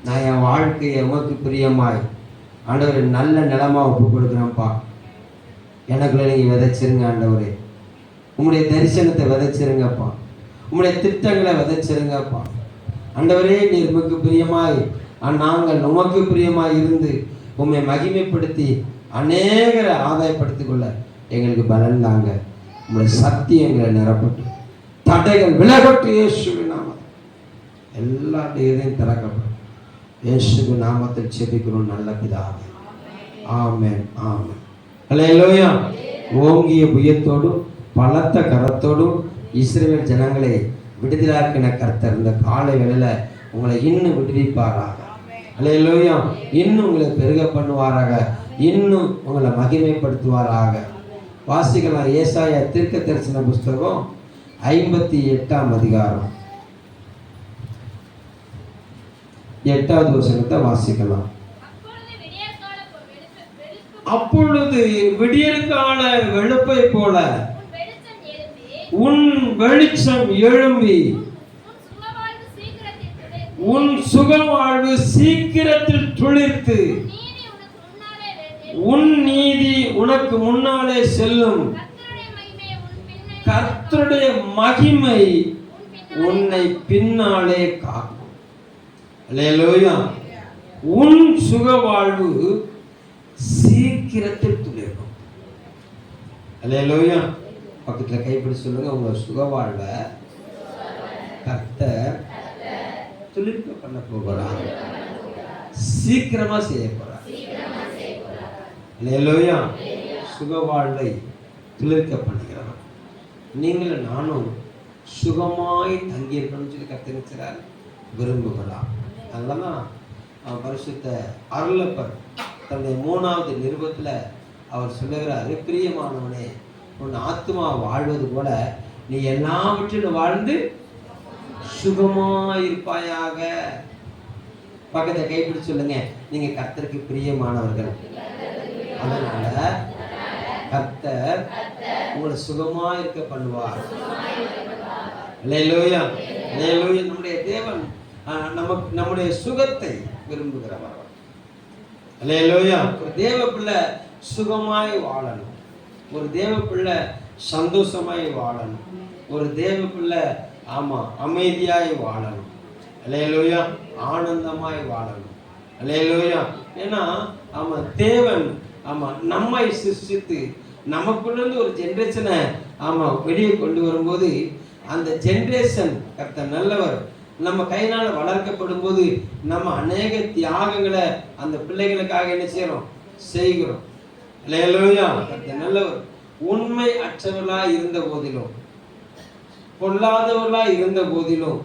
நான் என் வாழ்க்கையை உமக்கு பிரியமாய் ஆண்டவரே நல்ல நிலமா ஒப்பு கொடுக்குறேன்ப்பா. எனக்குள்ள நீங்கள் விதைச்சிருங்க ஆண்டவரே. உங்களுடைய தரிசனத்தை விதைச்சிருங்கப்பா. உங்களுடைய திட்டங்களை விதைச்சிருங்கப்பா. ஆண்டவரே நீர் உமக்கு பிரியமாய் நாங்கள் உமக்கு பிரியமாய் இருந்து உண்மை மகிமைப்படுத்தி அநேகரை ஆதாயப்படுத்திக் கொள்ள எங்களுக்கு பலன் தாங்க. உங்களுடைய சக்தி எங்களை நிரப்பட்டு தடைகள் விலகட்டு. இயேசுவின் நாமத்தில் எல்லா இதையும் திறக்கப்படும். இயேசுவின் நாமத்தில் செபிக்கிறோம் நல்ல பிதாவே. ஆமென் ஆமென். அல்லேலூயா. ஓங்கிய புயத்தோடும் பலத்த கரத்தோடும் இஸ்ரவேல் ஜனங்களை விடுதலாக்கின கர்த்தர் இந்த காலை வேளையில உங்களை இன்னும் விடுவிப்பாராக. அல்லேலூயா. இன்னும் உங்களை பெருக பண்ணுவாராக. இன்னும் உங்களை மகிமைப்படுத்துவாராக. வாசிக்கலாம் ஏசாயா தீர்க்க தரிசன புஸ்தகம் 58ஆம் அதிகாரம் 8வது வசனத்தை வாசிக்கலாம். அப்பொழுது விடியற்கால வெளுப்பை போல உன் வெளிச்சம் எழும்பி உன் சுகவாழ்வு சீக்கிரத்தில் துளிர்த்து உன் நீதி உனக்கு முன்னாலே செல்லும். கர்த்தருடைய மகிமை உன்னை பின்னாலே காக்கும். அல்லேலூயா. உன் சுகவாழ்வு சீக்கிரத்தில் துளிர்க்கும். அல்லேலூயா. பக்கத்தில் கைப்பிடி சொல்லுங்க, உங்க சுகவாழ்வை கர்த்தர் துளிர்க்க பண்ண போகிறார். சீக்கிரமா செய்ய போறார். அல்லேலூயா. சுகவாழ்வை துளிர்க்க பண்ணுகிறவர். நீங்களும் நானும் சுகமாய் தங்கியிருக்கணும்னு சொல்லி கர்த்தர் விரும்புகிறார். அதனாலதான் பரிசுத்த அருளப்பர் தன்னுடைய 3வது நிருபத்தில் அவர் சொல்லுகிறார், பிரியமானவனே உன் ஆத்மா வாழ்வது போல நீ எல்லாவற்றிலும் வாழ்ந்து சுகமாயிருப்பாயாக. பக்கத்தை கைப்பிடி சொல்லுங்க, நீங்க கர்த்தருக்கு பிரியமானவர்கள். அதனால கர்த்தர் உங்களை சுகமா இருக்க பண்ணுவார். அல்லேலூயா. அல்லேலூயா. நம்முடைய தேவன் நம்முடைய சுகத்தை விரும்புகிறவர். அல்லேலூயா. ஒரு தேவ பிள்ளை சுகமாய் வாழணும். ஒரு தேவ பிள்ளை சந்தோஷமாய் வாழணும். ஒரு தேவ பிள்ளை அமைதியாய் வாழணும். அல்லேலூயா. ஆனந்தமாய் வாழணும். அல்லேலூயா. ஏன்னா தேவன் நம்மை சிருஷ்டித்து நமக்குள்ள ஒரு ஜெனரேஷனை வெளியே கொண்டு வரும்போது அந்த ஜெனரேஷன் கர்த்தர் நல்லவர். நம்ம கையினால வளர்க்கப்படும் போது நம்ம அநேக தியாகங்களை அந்த பிள்ளைகளுக்காக என்ன செய்கிறோம். அல்லேலூயா. கர்த்தர் நல்லவர். உண்மை அற்றவர்களா இருந்த போதிலும் பொல்லாதவர்களா இருந்த போதிலும்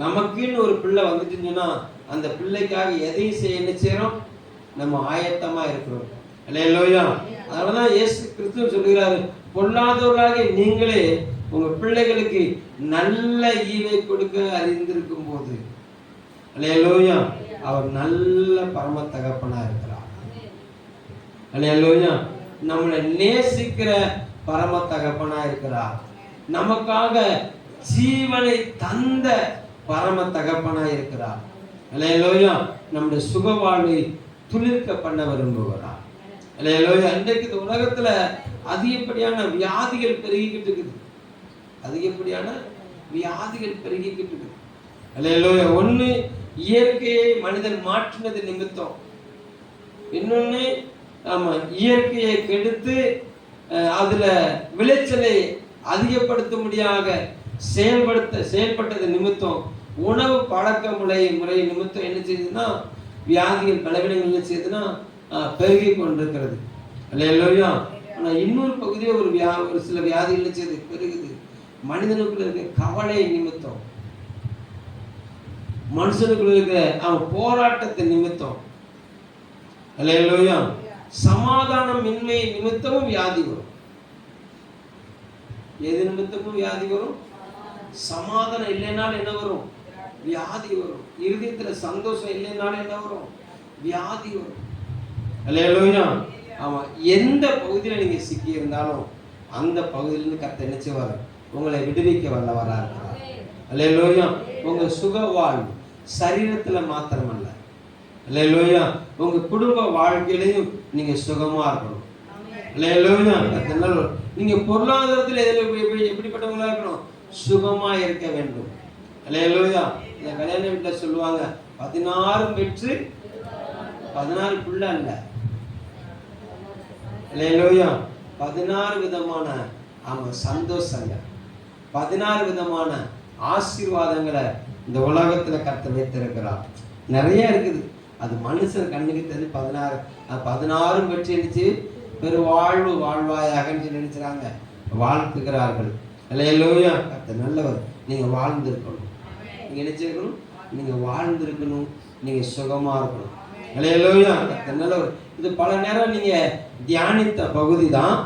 நமக்குன்னு ஒரு பிள்ளை வந்துட்டுன்னா அந்த பிள்ளைக்காக எதையும் செய்ய என்ன செய்யறோம், நம்ம ஆயத்தமா இருக்கிறோம். அல்லேலூயா. அதனாலதான் இயேசு கிறிஸ்து சொல்கிறாரு, பொல்லாதவர்களாக நீங்களே உங்க பிள்ளைகளுக்கு நல்ல ஈவை கொடுக்க அறிந்திருக்கும் போது அல்லேலூயா அவர் நல்ல பரம தகப்பனா இருக்கிறார். அல்லேலூயா. நம்மளை நேசிக்கிற பரம தகப்பனா இருக்கிறார். நமக்காக ஜீவனை தந்த பரம தகப்பனா இருக்கிறார். அல்லேலூயா. நம்முடைய சுகவாழ்வை துளிர்க்க பண்ண விரும்புகிறார். அல்லேலூயா. இன்றைக்கு இந்த உலகத்துல அதிகப்படியான வியாதிகள் பெருகிக்கிட்டு இருக்குது. அதிகப்படியான வியாதிகள் பெருகிக்கிட்டு இருக்குது. அல்லேலூயா. ஒண்ணு இயற்கையை மனிதன் மாற்றினது நிமித்தம், இன்னொன்னு இயற்கையை கெடுத்து அதுல விளைச்சலை அதிகப்படுத்த முடியாத செயல்பட்டது நிமித்தம், உணவு பழக்க முறை நிமித்தம் என்ன செய்யுதுன்னா வியாதிகள் பலவீனங்கள் என்ன செய்யுதுன்னா பெருகி கொண்டிருக்கிறது. அல்லேலூயா. ஆனா இன்னொரு பகுதியே ஒரு சில வியாதிகள் என்ன செய்யுது பெருகுது. மனிதனுக்குள்ள இருக்க கவலை நிமித்தம், மனுஷனுக்குள்ள இருக்கிற போராட்டத்தின் நிமித்தம், அல்லேலூயா, சமாதானம் இன்மை நிமித்தமும் வியாதி வரும். எது நிமித்தமும் வியாதி வரும்? சமாதானம் இல்லைனாலும் என்ன வரும்? வியாதி வரும். இருதயத்துல சந்தோஷம் இல்லைனாலும் என்ன வரும்? வியாதி வரும். அல்லேலூயா. எந்த பகுதியில நீங்க சிக்கி இருந்தாலும் அந்த பகுதியிலிருந்து கர்த்தர் என்ன செய்வார்? உங்களை விடுவிக்க வல்லவரா இருக்கிறார். அல்லேலூயா. உங்க சுக வாழ்வு சரீரத்துல மாத்திரமல்ல, அல்லேலூயா. உங்க குடும்ப வாழ்க்கையிலையும் நீங்க சுகமா இருக்கணும். அல்லேலூயா. அதனால நீங்க பொருளாதாரத்தில் எப்படிப்பட்டவங்களா இருக்கணும்? சுகமா இருக்க வேண்டும். அல்லேலூயா. இந்த கல்யாண வீட்டுல சொல்லுவாங்க 16 பெற்று 16 பிள்ளை அல்ல. அல்லேலூயா. 16 விதமான சந்தோஷங்கள், 16 விதமான ஆசீர்வாதங்களை இந்த உலகத்துல கர்த்தர் வைத்திருக்கிறார். நிறைய இருக்குது. அது மனுஷன் கண்ணுக்கு தெரிஞ்சு 16 பெற்று நினைச்சு பெருவாழ்வு வாழ்வாயாக நினைச்சாங்க, வாழ்த்துகிறார்கள். அல்லேலூயா. கர்த்தர் நல்லவர். நீங்க வாழ்ந்திருக்கணும், நீங்க நினைச்சிருக்கணும், நீங்க வாழ்ந்திருக்கணும், நீங்க சுகமா இருக்கணும். அல்லேலூயா. கர்த்தர் நல்லவர். இது பல நேரம் நீங்க தியானித்த பகுதி தான்.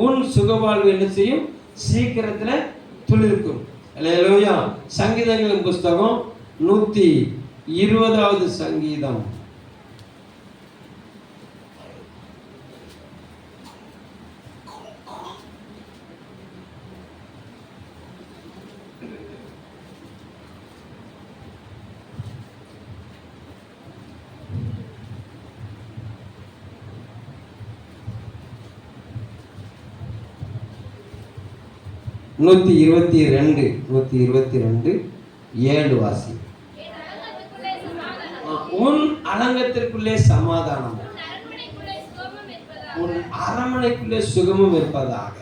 உன் சுகவாழ்வு என்ன செய்யும்? சீக்கிரத்துல துளிர்க்கும். அல்லேலூயா. சங்கீதங்களின் புஸ்தகம் 120வது சங்கீதம். நூத்தி 122 7 வாசி. உன் அலங்கத்திற்குள்ளே சமாதானம், உன் அரண்மனைக்குள்ளே சுகமும் இருப்பதாக.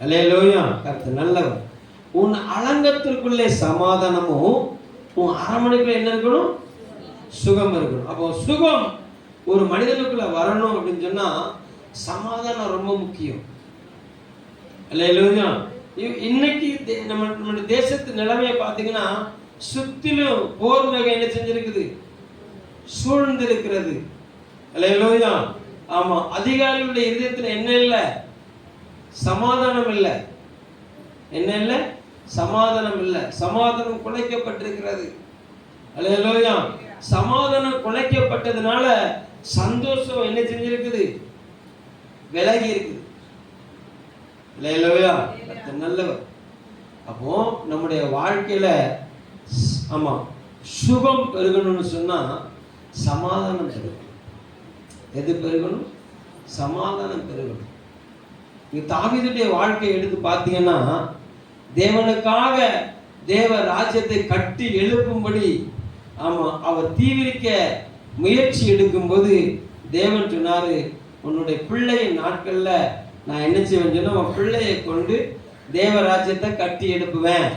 அல்லேலூயா. கர்த்தர் நல்லவர். உன் அலங்கத்திற்குள்ளே சமாதானமும், உன் அரண்மனைக்குள்ள என்ன இருக்கணும்? சுகம் இருக்கணும். அப்போ சுகம் ஒரு மனிதனுக்குள்ள வரணும் அப்படின்னு சொன்னா சமாதானம் ரொம்ப முக்கியம். அல்லேலூயா. இன்னைக்கு நம்ம தேசத்து நிலைமையை பார்த்தீங்கன்னா சுத்திலும் போர் வகை என்ன செஞ்சிருக்குது? சூழ்ந்திருக்கிறது. அல்லேலூயா. ஆமா, அதிகாரிகளுடைய இதயத்துல என்ன இல்லை? சமாதானம் இல்லை. என்ன இல்லை? சமாதானம் இல்லை. சமாதானம் குலைக்கப்பட்டிருக்கிறது. அல்லேலூயா. சமாதானம் குலைக்கப்பட்டதுனால சந்தோஷம் என்ன செஞ்சிருக்குது? விலகி இருக்குது. அல்லேலூயா. நல்லவர். அப்போ நம்முடைய வாழ்க்கையில சுகம் பெருகணும்னு சொன்னா சமாதானம் பெருகணும். எது பெருகணும்? சமாதானம் பெருகணும். தாவீதுடைய வாழ்க்கையை எடுத்து பார்த்தீங்கன்னா தேவனுக்காக தேவ ராஜ்யத்தை கட்டி எழுப்பும்படி அவர் தீவிரிக்க முயற்சி எடுக்கும்போது தேவன் சொன்னாரு, உன்னுடைய பிள்ளையின் நாட்கள்ல நான் என்ன செய்வேன் சொன்னா உன் பிள்ளையை கொண்டு தேவராஜ்யத்தை கட்டி எழுப்புவேன்.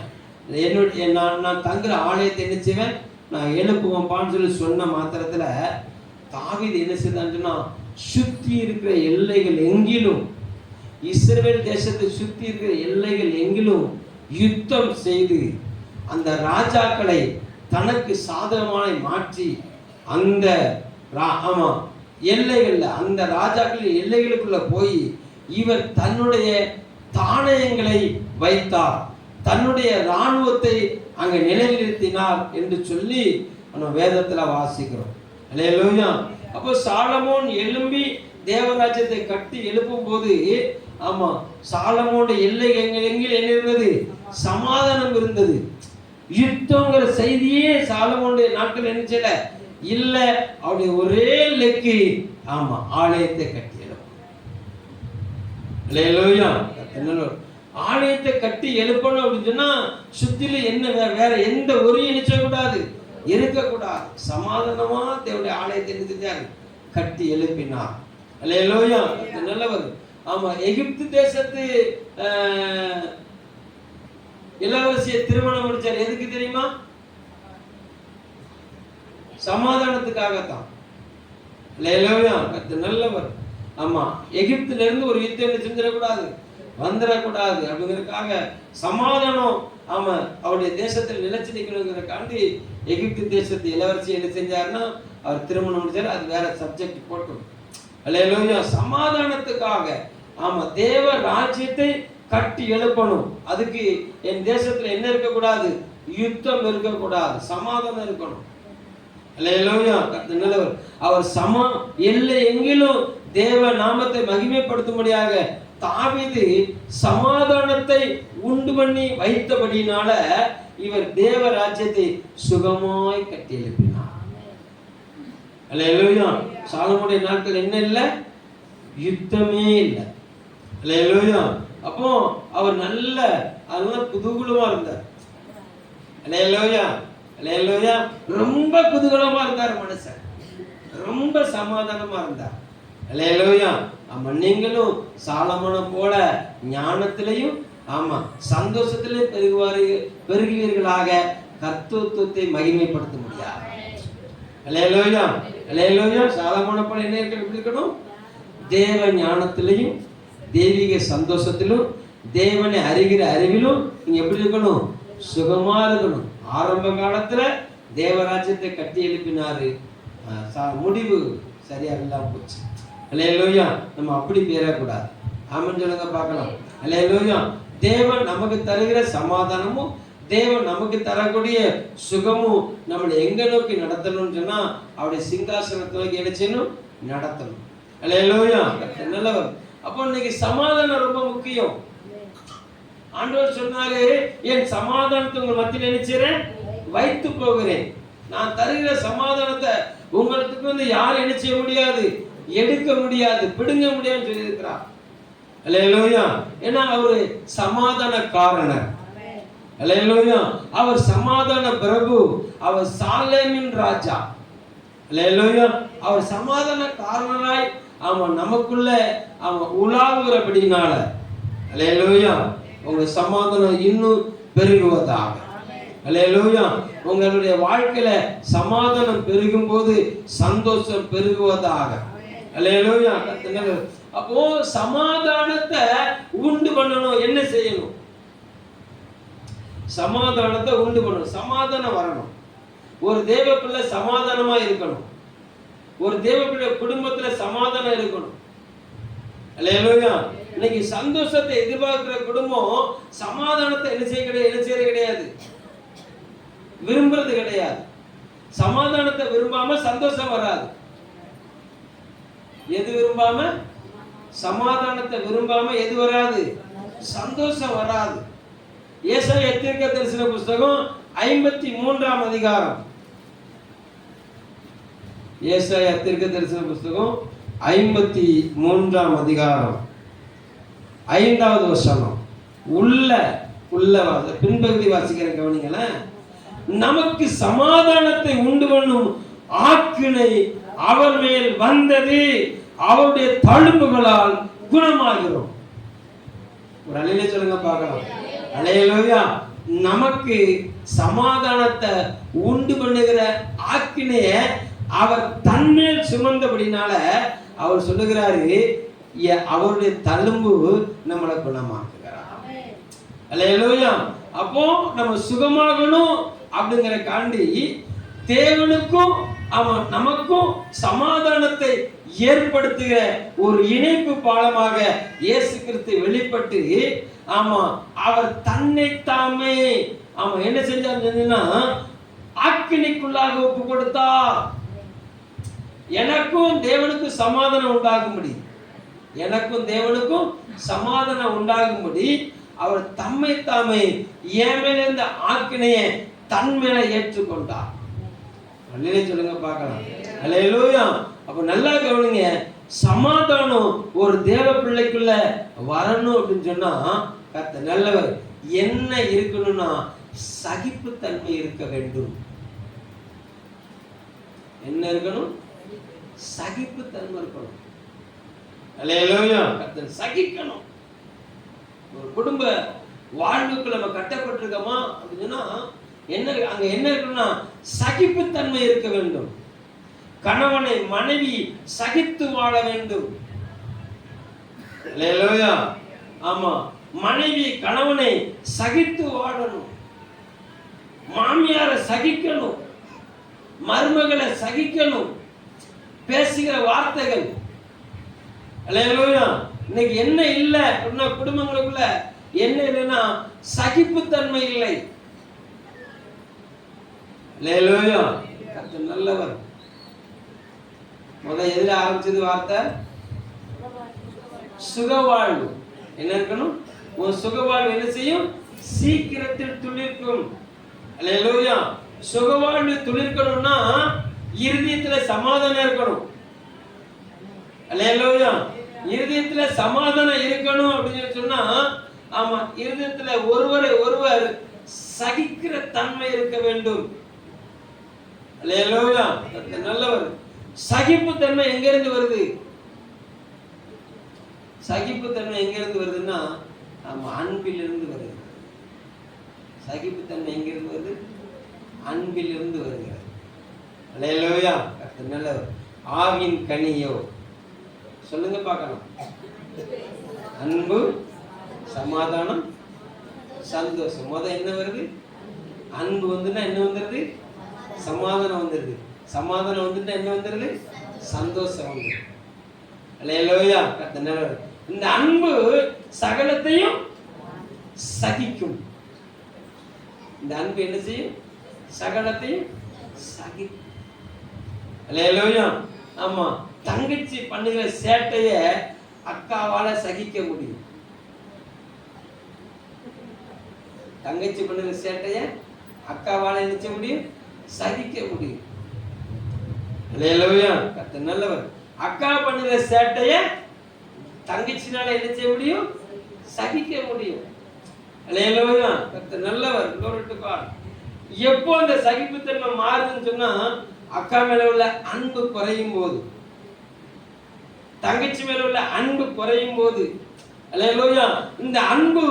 என்னுடைய நான் தங்குற ஆலயத்தை என்ன செய்வேன்? நான் எழுப்புவேன்பான்னு சொன்ன மாத்திரத்துல தாவீது என்ன செய்தான்னு சொன்னா சுத்தி இருக்கிற எல்லைகள் எங்கிலும், இஸ்ரவேல் தேசத்தை சுத்தி இருக்கிற எல்லைகள் எங்கிலும் யுத்தம் செய்து அந்த ராஜாக்களை தனக்கு சாதகமான மாற்றி அந்த எல்லைகள்ல அந்த ராஜாக்களின் எல்லைகளுக்குள்ள போய் இவர் தன்னுடைய தானியங்களை வைத்தார், தன்னுடைய இராணுவத்தை அங்க நிலைநிறுத்தினார் என்று சொல்லி நம்ம வேதத்துல வாசிக்கிறோம். அல்லேலூயா. அப்போ சாலமோன் எழும்பி தேவராஜ்யத்தை கட்டி எழுப்பும் போது சாலமோனுடைய எல்லை எங்கில் என்ன இருந்தது? சமாதானம் இருந்தது. யுத்தங்கிற செய்தியே சாலமோனுடைய நாட்கள் என்ன செய்யல இல்ல. அவருடைய ஒரே லெக்கு ஆலயத்தை கட்டி ஆலயத்தை கட்டி எழுப்பணும் அப்படின்னு சொன்னா சுத்தில என்ன வேற எந்த ஒரு நினைச்சக்கூடாது, இருக்கக்கூடாது. சமாதானமா தேவனுடைய ஆலயத்தை நிறுத்திட்டாரு, கட்டி எழுப்பினார். அல்லேலூயா. நல்லவர். எகிப்து தேசத்து இளவரசியை திருமணம் முடிச்சார். எதுக்கு தெரியுமா? சமாதானத்துக்காகத்தான். அல்லேலூயா. நல்லவர். எகிப்துல இருந்து ஒரு யுத்தம் செஞ்சிடக்கூடாது, வந்துடக்கூடாது அப்படிங்கிறதுக்காக சமாதானம் அவருடைய தேசத்தில் நிலைச்சு நிற்கணுங்கிறதுக்காண்டி எகிப்து தேசத்து இளவரசி என்ன செஞ்சாருன்னா அவர் திருமணம் முடிச்சாரு. அது வேற சப்ஜெக்ட் போட்டோம். அல்லேலூயா. சமாதானத்துக்காக தேவ ராஜ்யத்தை கட்டி எழுப்பணும். அதுக்கு என் தேசத்துல என்ன இருக்கக்கூடாது? யுத்தம் இருக்கக்கூடாது, சமாதானம் இருக்கணும். அல்லேலூயா. நல்லவர். அவர் எல்லை எங்கிலும் தேவ நாமத்தை மகிமைப்படுத்தும்படியாக தாவீது சமாதானத்தை உண்டு பண்ணி வைத்தபடினால இவர் தேவ ராஜ்யத்தை சுகமாய் கட்டி எழுப்பினார். அல்லேலூயா. சாலமோனுடைய நாட்கள் என்ன இல்லை? யுத்தமே இல்லை. அல்லேலூயா. அப்போ அவர் நல்ல அதெல்லாம் குதூகலமா இருந்தார். அல்லேலூயா. அல்லேலூயா. ரொம்ப குதூகலமா இருந்தார் மனுஷன், ரொம்ப சமாதானமா இருந்தார். அல்லேலூயா. ஆமா, நீங்களும் சாலமோனை போல ஞானத்திலையும் ஆமா சந்தோஷத்திலே பெருகுவீர்களாக கர்த்தத்துவத்தை மகிமைப்படுத்த முடியாது. அல்லேலூயா. அல்லேலூயா. சாலமோனை போல என்ன இருக்கணும்? தேவ ஞானத்திலையும் தெய்வீக சந்தோஷத்திலும் தேவனை அறிகிற அறிவிலும் நீங்க எப்படி இருக்கணும்? சுகமா இருக்கணும். ஆரம்ப காலத்துல தேவராஜ்யத்தை கட்டி எழுப்பினாரு, முடிவு சரியா இல்லாம போச்சு. அல்லேலூயா. நம்ம அப்படி பேரக்கூடாது. ஆமென் சொல்லுங்க பார்க்கலாம். அல்லேலூயா. தேவன் நமக்கு தருகிற சமாதானமும் தேவன் நமக்கு தரக்கூடிய சுகமும் நம்மளை எங்க நோக்கி நடத்தணும்னு சொன்னா அவருடைய சிங்காசனத்தை நோக்கி என்ன செய்யணும்? நடத்தணும். அல்லேலூயா. நல்லவர். அப்போ இன்னைக்கு சமாதானம் ரொம்ப முக்கியம். ஆண்டவர் சொன்னாரு, என் சமாதானத்தை உங்கள் மத்தியில் நினைச்சிறேன் வைத்து போகிறேன். நான் தருகிற சமாதானத்தை உங்களுக்கு யாரும் என்ன செய்ய முடியாது, எடுக்க முடியாது, பிடுங்க முடியாதுன்னு சொல்லி இருக்கிறார். அல்லேலூயா. ஏன்னா அவரு சமாதான காரணர். அல்லேலூயா. அவர் சமாதான பிரபு, அவர் சாலேமின் ராஜா. அல்லேலூயா. அவர் சமாதான காரணராய் அவன் நமக்குள்ள அவன் உலாவுகிறபடினால அல்லேலூயா உங்க சமாதானம் இன்னும் பெருகுவதாக. அல்லேலூயா. உங்களுடைய வாழ்க்கையில சமாதானம் பெருகும் போது சந்தோஷம் பெருகுவதாக. அல்லேலூயா. அப்போ சமாதானத்தை உண்டு பண்ணணும். என்ன செய்யணும்? சமாதானத்தை உண்டு பண்ணணும். சமாதானம் வரணும். ஒரு தேவ பிள்ளை சமாதானமா இருக்கணும். ஒரு தேவ பிள்ளை குடும்பத்துல சமாதானம் இருக்கணும். அல்லேலூயா. இன்னைக்கு சந்தோஷத்தை எதிர்பார்க்கிற குடும்பம் சமாதானத்தை என்ன செய்யறது கிடையாது, விரும்புறது கிடையாது. சமாதானத்தை விரும்பாம சந்தோஷம் வராது. எது விரும்பாம? சமாதானத்தை விரும்பாம எது வராது? சந்தோஷம் வராது. ஏசாயா தீர்க்கதரிசன புத்தகம் 53ஆம் அதிகாரம். ஏசாயா தீர்க்கதரிசன புத்தகம் 53ஆம் அதிகாரம் 5வது வசனம். உள்ள பின்பகுதி வாசிக்கிற கவனிங்களேன். நமக்கு சமாதானத்தை உண்டு பண்ணும் ஆக்கினை அவர் மேல் வந்தது, அவருடைய தழும்புகளால் குணமாகிறோம். ஒரு அலையிலே சொல்லுங்க பார்க்கலாம். அல்லேலூயா. நமக்கு சமாதானத்தை உண்டு பண்ணுகிற ஆக்கினைய அவர் தன்மேல் சுமந்தபடினால அவர் சொல்லுகிறாரு, அவருடைய தழும்பு நம்மளை குணமாக்குகிறார். அல்லேலூயா. அப்போ நம்ம சுகமாகணும் அப்படிங்கிற காண்டி தேவனுக்கும் அவன் நமக்கும் சமாதானத்தை ஏற்படுத்துகிற ஒரு இணைப்பு பாலமாக இயேசு கிறிஸ்து வெளிப்பட்டு ஆமா அவர் தன்னைத்தாமே அவன் என்ன செஞ்சாருன்னா ஆக்கினைக்குள்ளாக ஒப்பு கொடுத்தார். எனக்கும் தேவனுக்கும் சமாதானம் உண்டாகும்படி, எனக்கும் தேவனுக்கும் சமாதானம் உண்டாகும்படி அவர் தம்மை தாமே என் மேல இருந்த ஆக்கினையை தன் மேல ஏற்றுக்கொண்டார். அல்லேலூயா சொல்லுங்க பார்க்கலாம். அல்லேலூயா. அப்ப நல்லா கவனிங்க. சமாதானம் ஒரு தேவ பிள்ளைக்குள்ள வரணும் அப்படின்னு சொன்னா கர்த்தர் நல்லவர். என்ன இருக்கணும்னா சகிப்புத்தன்மை இருக்க வேண்டும். என்ன இருக்கணும்? சகிப்புத்தன்மை இருக்கணும். அல்லேலூயா. கர்த்தர் சகிக்கணும். ஒரு குடும்ப வாழ்வுக்கு நம்ம கட்டப்பட்டிருக்கோமா அப்படின்னா என்ன அங்க என்ன இருக்குன்னா சகிப்புத்தன்மை இருக்க வேண்டும். கணவனை மனைவி சகித்து வாழ வேண்டும். அல்லேலூயா. ஆமா, மனைவி கணவனை சகித்து வாழணும். மாமியாரை சகிக்கணும், மருமகளை சகிக்கணும். பேசுகிற வார்த்தைகள். அல்லேலூயா. இன்னைக்கு என்ன இல்லை அப்படின்னா குடும்பங்களுக்குள்ள என்ன இல்லைன்னா சகிப்புத்தன்மை இல்லை. அல்லேலூயா. கர்த்தர் நல்லவர். முதல்ல எதுல ஆரம்பிச்சது வார்த்தை? சுகவாழ்வு. என்ன இருக்கணும்? உன் சுகவாழ்வு என்ன செய்யும்? சீக்கிரத்தில் துளிர்க்கும். அல்லேலூயா. சுகவாழ்வு துளிர்க்கணும்னா இருதயத்துல சமாதானம் இருக்கணும். அல்லேலூயா. இருதயத்துல சமாதானம் இருக்கணும் அப்படின்னு சொன்னா, ஆமா, இருதயத்துல ஒருவரை ஒருவர் சகிக்கிற தன்மை இருக்க வேண்டும். அல்லேலூயா. நல்லவர். சகிப்பு தன்மை எங்க இருந்து வருது? சகிப்பு தன்மை எங்க இருந்து வருதுன்னா, ஆமா, அன்பிலிருந்து வருது. சகிப்பு தன்மை எங்க இருந்து வருது? அன்பிலிருந்து வருகிறது. அல்லேலூயா. நல்லவர். ஆவின் கனியோ சொல்லுங்க பார்க்கலாம். அன்பு, சமாதானம், சந்தோஷம். முத என்ன வருது? அன்பு வந்துன்னா என்ன வந்துருது? சமாதானம் வந்துருது. சமாதானம் வந்துட்டா என்ன வந்துருது? சந்தோஷம் வந்துருது. அல்லேலூயா. நல்லவர். இந்த அன்பு சகலத்தையும் சகிக்கும். இந்த அன்பு என்ன செய்யும்? சகலத்தையும் சகிக்கும். அல்லேலூயா. ஆமா, தங்கச்சி பண்ணுகிற சேட்டைய அக்காவால சகிக்க முடியும். தங்கச்சி பண்ணுகிற சேட்டைய அக்காவால என்ன செய்ய முடியும்? சகிக்க முடியும். அல்லேலூயா. கர்த்தர் நல்லவர். அக்கா பண்ணுகிற சேட்டைய தங்கச்சினால என்ன செய்ய முடியும்? சகிக்க முடியும். அல்லேலூயா. கர்த்தர் நல்லவர். glory to God. எப்போ அந்த சகிப்புத்தன்மை மாறுதுன்னு சொன்னா, அக்கா மேல உள்ள அன்பு குறையும் போது, தங்கச்சி மேல உள்ள அன்பு குறையும் போது. அல்லேலூயா. இந்த அன்பு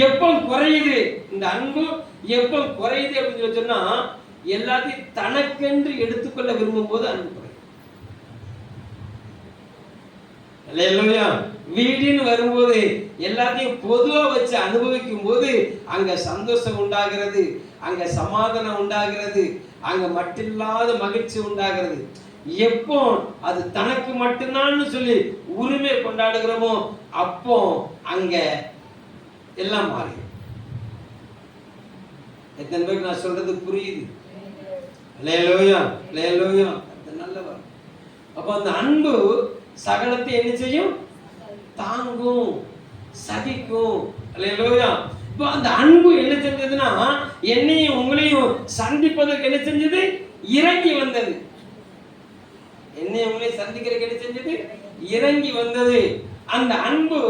எப்போ குறையுது? இந்த அன்பு எப்போ குறையுது அப்படின்னு சொன்னா, எல்லாத்தையும் தனக்கென்று எடுத்துக்கொள்ள விரும்பும் போது அன்பு குறையும். அல்லேலூயா. வீடுன்னு வரும்போது எல்லாத்தையும் பொதுவா வச்சு அனுபவிக்கும் போது அங்க சந்தோஷம் உண்டாகிறது, அங்க சமாதானம் உண்டாகிறது, அங்க மட்டில்லாத மகிழ்ச்சி உண்டாகிறது. எப்போ அது தனக்கு மட்டும்தான் சொல்லி உரிமை கொண்டாடுகிறோமோ அப்போ அங்க எல்லாம் மாறி. எத்தனை பேருக்கு நான் சொல்றது புரியுது? அல்லேலூயா. அல்லேலூயா. நல்லவர். அப்போ அந்த அன்பு சகலத்தை என்ன செய்யும்? தாங்கும், சகிக்கும். அல்லேலூயா. இப்போ அந்த அன்பு என்ன செஞ்சதுன்னா, என்னையும் உங்களையும் சந்திப்பதற்கு என்ன செஞ்சது? இறங்கி வந்தது. என்னையும் உங்களையும் சந்திக்கிறதுக்கு என்ன செஞ்சது? இறங்கி வந்தது. அந்த அன்பு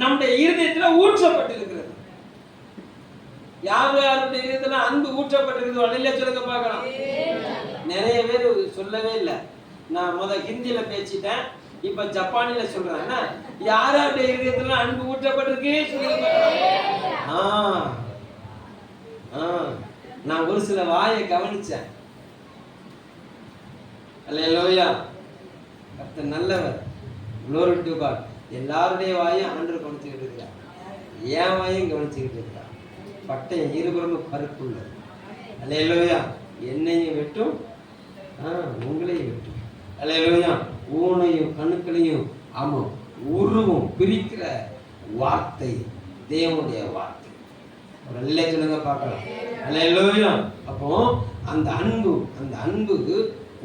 நம்முடைய இருதயத்துல ஊற்றப்பட்டிருக்கிறது. யாருடைய இருதயத்துல அன்பு ஊற்றப்பட்டிருக்கிறது? அல்லேலூயா சொல்லுங்க பார்க்கலாம். நிறைய பேர் சொல்லவே இல்லை. நான் ஹிந்தியில பேசிட்டேன், இப்ப ஜப்பானில சொல்றேன். யாருடைய இருதயத்துல அன்பு ஊற்றப்பட்டிருக்கு சொல்லுங்க. நான் ஒரு சில வாயை கவனிச்சேன். அல்லேலூயா. கர்த்தர் நல்லவர். glory to God. எல்லாருடைய வாயும் ஆண்டவர் கவனிச்சுக்கிட்டு இருக்கிறார். என் வாயும் கவனிச்சுக்கிட்டு இருக்கிறார். பட்டயம் இருபுறமும் கருப்புள்ளது. அல்லேலூயா. என்னையும் வெட்டும், உங்களையும் வெட்டும். அல்லேலூயா. ஊனையும் கணுக்களையும் ஆமா உருவும் பிரிக்கிற வார்த்தை தேவனுடைய வார்த்தை. நல்ல சொல்லுங்க பார்க்கலாம். அல்லேலூயா. அப்போ அந்த அன்பு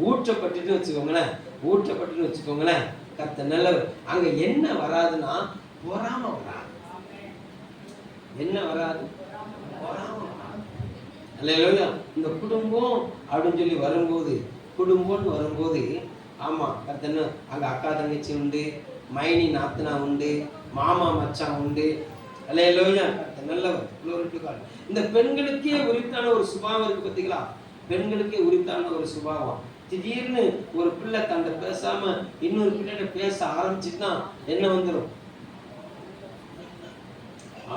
ஊற்றப்பட்டுன்னு வச்சுக்கோங்களேன். ஊற்றப்பட்டுன்னு வச்சுக்கோங்களேன். கர்த்தர் நல்லவர். அங்க என்ன வராதுன்னா பொறாமை வராது. என்ன வராது? பொறாமை வராது. அல்லேலூயா. இந்த குடும்பம் அப்படின்னு சொல்லி வரும்போது, குடும்பம்னு வரும்போது, ஆமா, கர்த்தர் அங்க அக்கா தங்கச்சி உண்டு, மைனி நாத்தனா உண்டு, மாமா மச்சான் உண்டு. அல்லேலூயா. கர்த்தர் நல்லவர். glory to God. இந்த பெண்களுக்கே உரித்தான ஒரு சுபாவம் இருக்கு பார்த்தீங்களா? பெண்களுக்கே உரித்தான ஒரு சுபாவம். திடீர்னு ஒரு பிள்ளை தன்னை பேசாம இன்னொரு பிள்ளைகிட்ட பேச ஆரம்பிச்சுன்னா என்ன வந்துடும்?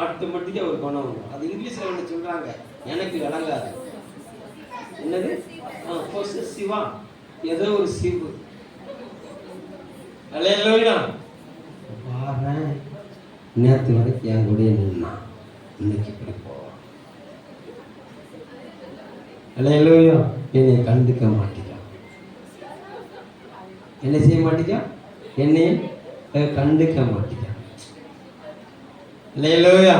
ஆட்டோமேட்டிக்கா ஒரு குணம் வந்துடும். அது இங்கிலீஷ்ல என்ன சொல்றாங்க, எனக்கு விளங்காது. என்னது? பொசசிவா, ஏதோ ஒரு சிவு. அல்லேலூயா. பாரேன், நேற்று வரைக்கும் என் கூட நின்னா இன்னைக்கு இப்படி போவான். அல்லேலூயா. என்னை கண்டுக்க மாட்டேன். என்ன செய்ய மாட்டேங்க? என்னையும் கண்டுக்க மாட்டேங்க. அல்லேலூயா.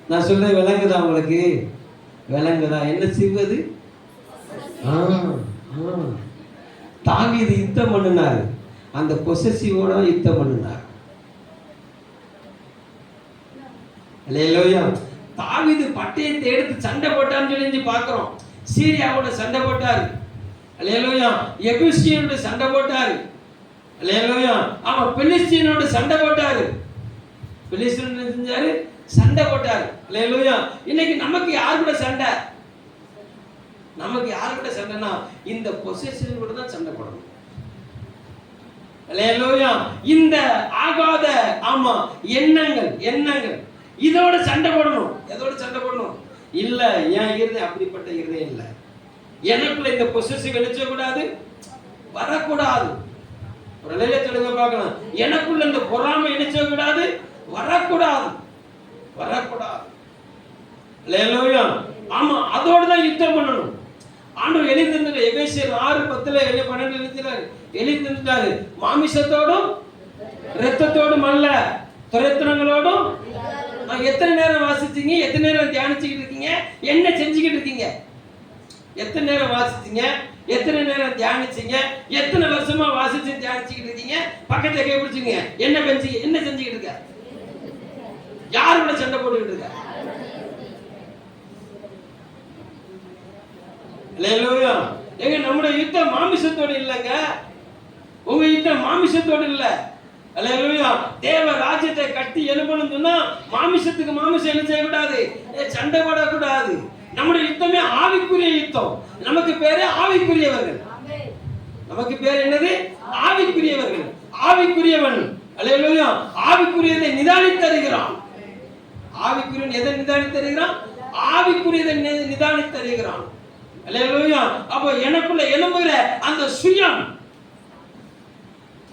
நான் சொல்றது விளங்குதா உங்களுக்கு? விளங்குதா? என்ன செய்வது? தாவீது யுத்தம் பண்ணினாரு, அந்த பொசசிவோட யுத்தம் பண்ணினார். அல்லேலூயா. தாவீது பட்டயத்தை எடுத்து சண்டை போட்டான்னு சொல்லி பார்க்கிறோம். சீரியாவோட சண்டை போட்டாரு. அல்லேலூயா. எபூசியனோட சண்டை போட்டாரு. அல்லேலூயா. ஆமா, பெலிஸ்தீனோட சண்டை போட்டாரு. பெலிஸ்தீன் செஞ்சாரு, சண்டை போட்டாரு. அல்லேலூயா. இன்னைக்கு நமக்கு யார் கூட சண்டை? நமக்கு யார் கூட சண்டைனா இந்த பொசெஷன் கூட தான் சண்டை போடணும். அல்லேலூயா. இந்த ஆகாத ஆமா எண்ணங்கள் இதோட சண்டை போடணும். எதோட சண்டை போடணும்? இல்ல, ஏன் இருதயம் அப்படிப்பட்ட இருதயம் இல்ல. எனக்குள்ள இந்த பொசெசிவ் நினைச்ச கூடாது, வரக்கூடாது. ஒரு நிலையில சொல்லுங்க பார்க்கலாம். எனக்குள்ள இந்த பொறாமை நினைச்ச கூடாது, வரக்கூடாது. அல்லேலூயா. ஆமா, அதோட தான் யுத்தம் பண்ணணும். ஆண்டவர் எழுதிருந்தாரு. எபேசியர் 6:10 12 எழுதிருந்தாரு. மாமிசத்தோடும் இரத்தத்தோடும் அல்ல, துரைத்தனங்களோடும். எத்தனை நேரம் வாசிச்சீங்க? எத்தனை நேரம் தியானிச்சுக்கிட்டு இருக்கீங்க? என்ன செஞ்சுக்கிட்டு இருக்கீங்க? எத்தனை நேரம் வாசிச்சீங்க? எத்தனை நேரம் தியானிச்சீங்க? எத்தனை வருஷமா வாசிச்சு தியானிச்சுக்கிட்டு இருக்கீங்க? பக்கத்துல கை பிடிச்சிங்க. என்ன செஞ்சுக்கிட்டு இருக்க? யாரு கூட சண்டை போட்டுக்கிட்டு இருக்க? அல்லேலூயா. எங்க நம்முடைய யுத்தம் மாமிசத்தோடு இல்லைங்க. உங்க யுத்தம் மாமிசத்தோடு இல்ல. அல்லேலூயா. தேவ ராஜ்யத்தை கட்டி எழுப்பணும் சொன்னா மாமிசத்துக்கு மாமிசம் என்ன செய்யக்கூடாது, சண்டை போடக்கூடாது. நம்முடைய யுத்தமே ஆவிக்குரிய யுத்தம். நமக்கு பேரு ஆவிக்குரியவர்கள். நமக்கு பேர் என்னது? ஆவிக்குரியவர்கள். ஆவிக்குரியவன். அல்லேலூயா. ஆவிக்குரியதை நிதானித்தருகிறான். ஆவிக்குரியன் எதை நிதானித்தருகிறான்? ஆவிக்குரியதை நிதானித்தருகிறான். அல்லேலூயா. அப்ப எனக்குள்ள எழும்புகிற அந்த சுயம்,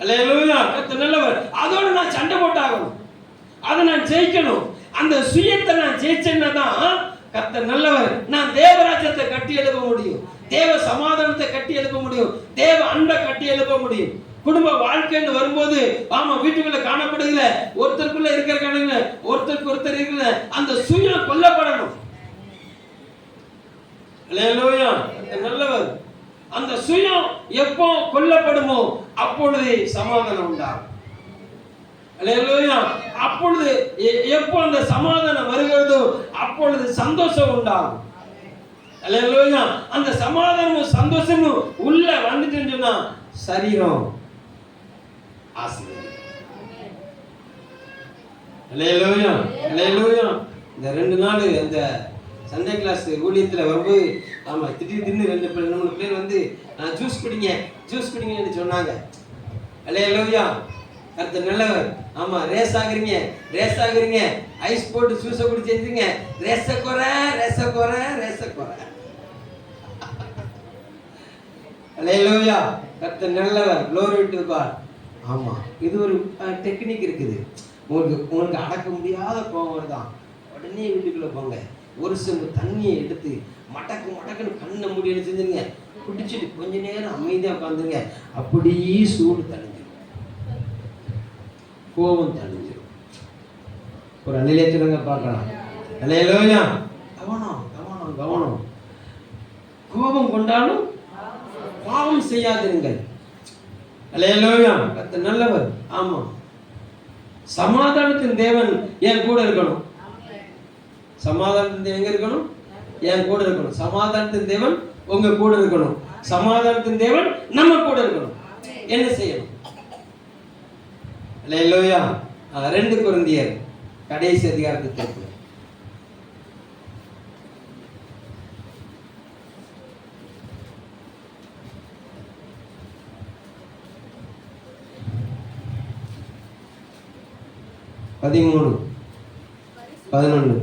அல்லேலூயா, கர்த்தர் நல்லவர். அதோட நான் சண்டை போட்டாகணும். அதை நான் ஜெயிக்கணும். அந்த சுயத்தை நான் ஜெயிச்சேன்னா தான் கர்த்தர் நல்லவர். நான் தேவராஜ்யத்தை கட்டி எழுப்ப முடியும். தேவ சமாதானத்தை கட்டி எழுப்ப முடியும். தேவ அன்பை கட்டி எழுப்ப முடியும். குடும்ப வாழ்க்கைன்னு வரும்போது ஆமா, வீட்டுக்குள்ள காணப்படுகிற ஒருத்தருக்குள்ள இருக்கிற கணக்கு ஒருத்தருக்கு ஒருத்தர் இருக்கிற அந்த சுயம் கொல்லப்படணும். அல்லேலூயா. நல்லவர். அந்த சுயம் எப்போ கொல்லப்படுமோ அப்பொழுது சமாதானம் உண்டாகும். அல்லேலூயா. அப்பொழுது எப்போ அந்த சமாதானம் வருகிறதோ அப்பொழுது சந்தோஷம் உண்டாகும். அல்லேலூயா. அந்த சமாதானமும் சந்தோஷமும் உள்ள வந்துட்டுன்னு சொன்னா சரீரம் ஆசீர்வாதம். அல்லேலூயா. அல்லேலூயா. இந்த 2 நாள் அந்த சண்டே கிளாஸ் ஊழியத்தில் வரும்போது ஆமா, திடீர்னு 2-3 பேர் வந்து ஜூஸ் குடிங்கன்னு சொன்னாங்க. அல்லேலூயா. கர்த்தர் நல்லவர். ஆமா, ரேஸ் ஆகுறீங்க, ஐஸ் போட்டு ஜூஸை குடிச்சிருந்தீங்க. ரேச குறை. அல்லேலூயா. கர்த்தர் நல்லவர். glory to God. ஆமா, இது ஒரு டெக்னிக் இருக்குது. உங்களுக்கு அடக்க முடியாத கோபம் வருதான், உடனே வீட்டுக்குள்ள போங்க. ஒரு செம்பு தண்ணியை எடுத்து மடக்குன்னு கண்ணை முடியல செஞ்சுருங்க. குடிச்சிட்டு கொஞ்ச நேரம் அமைதியா உட்காந்துருங்க. அப்படியே சூடு தணிஞ்சிடும், கோபம் தணிஞ்சிடும். ஒரு அநிலையத்துலங்க பார்க்கலாம். அல்லேலூயா. கவனம். கோபம் கொண்டாலும் பாவம் செய்யாதிருங்கள். அல்லேலூயா. கர்த்தர் நல்லவர். ஆமா, சமாதானத்தின் தேவன் என் கூட இருக்கணும். சமாதானத்தின் தேவன் எங்க இருக்கணும்? என் கூட இருக்கணும். சமாதானத்தின் தேவன் உங்க கூட இருக்கணும். சமாதானத்தின் தேவன் நம்ம கூட இருக்கணும். என்ன செய்யணும்? அல்லேலூயா. 2 கொரிந்தியர் கடைசி அதிகாரத்துக்கு 13:11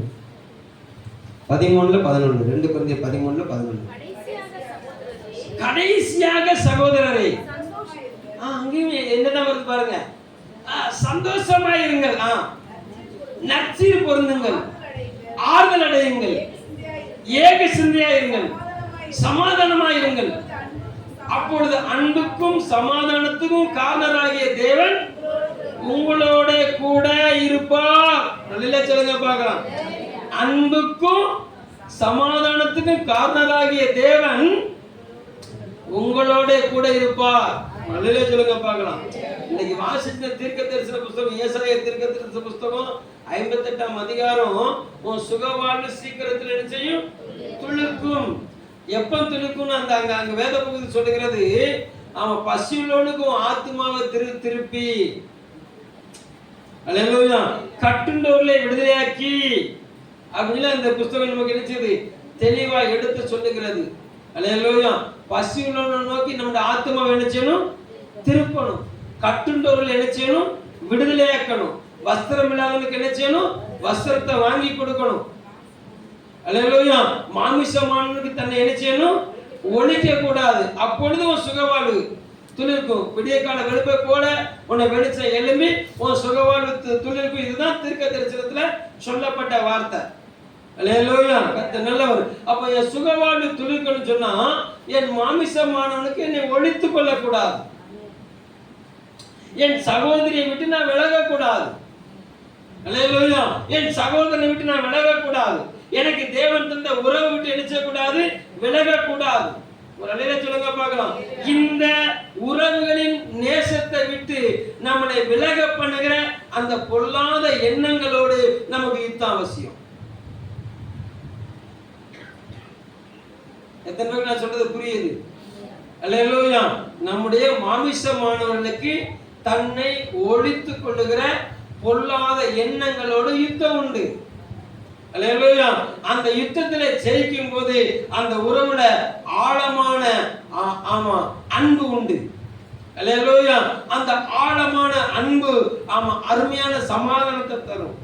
2 கொரிந்தியர் 13:11 கடைசியாக சகோதரரே, அங்கேயும் என்னதான் வருது பாருங்க. சந்தோஷமாயிருங்கள், நற்சீர் பொருந்துங்கள், ஆறுதல் அடையுங்கள், ஏக சிந்தையாயிருங்கள், சமாதானமாயிருங்கள். அப்பொழுது அன்புக்கும் சமாதானத்துக்கும் காரணராகிய தேவன் உங்களோட கூட இருப்பார். நல்லா சொல்லுங்க பார்க்கலாம். அன்புக்கும் சமாதானத்துக்கும் காரணராகிய தேவன் உங்களோட கூட இருப்பார். நல்லா சொல்லுங்க பார்க்கலாம். இன்னைக்கு வாசித்த தீர்க்கதரிசன புஸ்தகம், ஏசாயா தீர்க்கதரிசன புஸ்தகம் 58ஆம் அதிகாரம், உன் சுகவாழ்வு சீக்கிரத்தில் என்ன செய்யும்? துளிர்க்கும். எப்ப துளிர்க்கும்னு அந்த அங்க அங்க வேத பகுதி சொல்லுகிறது, அவன் பசியுள்ளவனுக்கும் ஆத்மாவை திருப்பி, அல்லேலூயா, கட்டுண்டவர்களை விடுதலையாக்கி அப்படின்னு அந்த புஸ்தகம் நமக்கு நினைச்சது தெளிவா எடுத்து சொல்லுகிறது. அல்லேலூயா, பசியுள்ளவனை நோக்கி நம்முடைய ஆத்மாவை என்ன செய்யணும்? திருப்பணும். கட்டுண்டவர்கள் என்ன செய்யணும்? விடுதலையாக்கணும். வஸ்திரம் இல்லாதவனுக்கு என்ன செய்யணும்? வஸ்திரத்தை வாங்கி கொடுக்கணும். அல்லேலூயா, மாமிசமானவனுக்கு தன்னை என்ன செய்யணும்? ஒழிக்க கூடாது. அப்பொழுது உன் சுகவாழ்வு துளிர்க்கும். விடிய கால வெளுப்பை போல உன்னை வெளிச்ச எழும்பி உன் சுகவாழ்வு துளிர்க்கும். இதுதான் தீர்க்க தரிசனத்துல சொல்லப்பட்ட வார்த்தை. அல்லேலூயா, கர்த்தர் நல்லவர். அப்ப என் சுகவாழ்வு துளிர்க்கணும்னு சொன்னா என் மாமிசமானவனுக்கு என்னை ஒழித்துக் கொள்ளக்கூடாது. என் சகோதரியை விட்டு நான் விலகக்கூடாது. அல்லேலூயா, என் சகோதரனை விட்டு நான் விலகக்கூடாது. எனக்கு தேவன் தந்த உறவை விட்டு என்ன செய்யக்கூடாது? விலகக்கூடாது. ஒரு அலையில சொல்லுங்க பார்க்கலாம். இந்த உறவுகளின் நேசத்தை விட்டு நம்மளை விலக பண்ணுகிற அந்த பொல்லாத எண்ணங்களோடு நமக்கு யுத்தம் அவசியம். எத்தனை பேருக்கு நான் சொல்றது புரியுது? அல்லேலூயா, நம்முடைய மாமிசமானவர்களுக்கு தன்னை ஒழித்துக் கொள்ளுகிற பொல்லாத எண்ணங்களோடு யுத்தம் உண்டு. அல்லேலூயா, அந்த யுத்தத்திலே ஜெயிக்கும் போது அந்த உறவுல ஆழமான அன்பு உண்டு. அல்லேலூயா, அந்த ஆழமான அன்பு அருமையான சமாதானத்தை தரும்.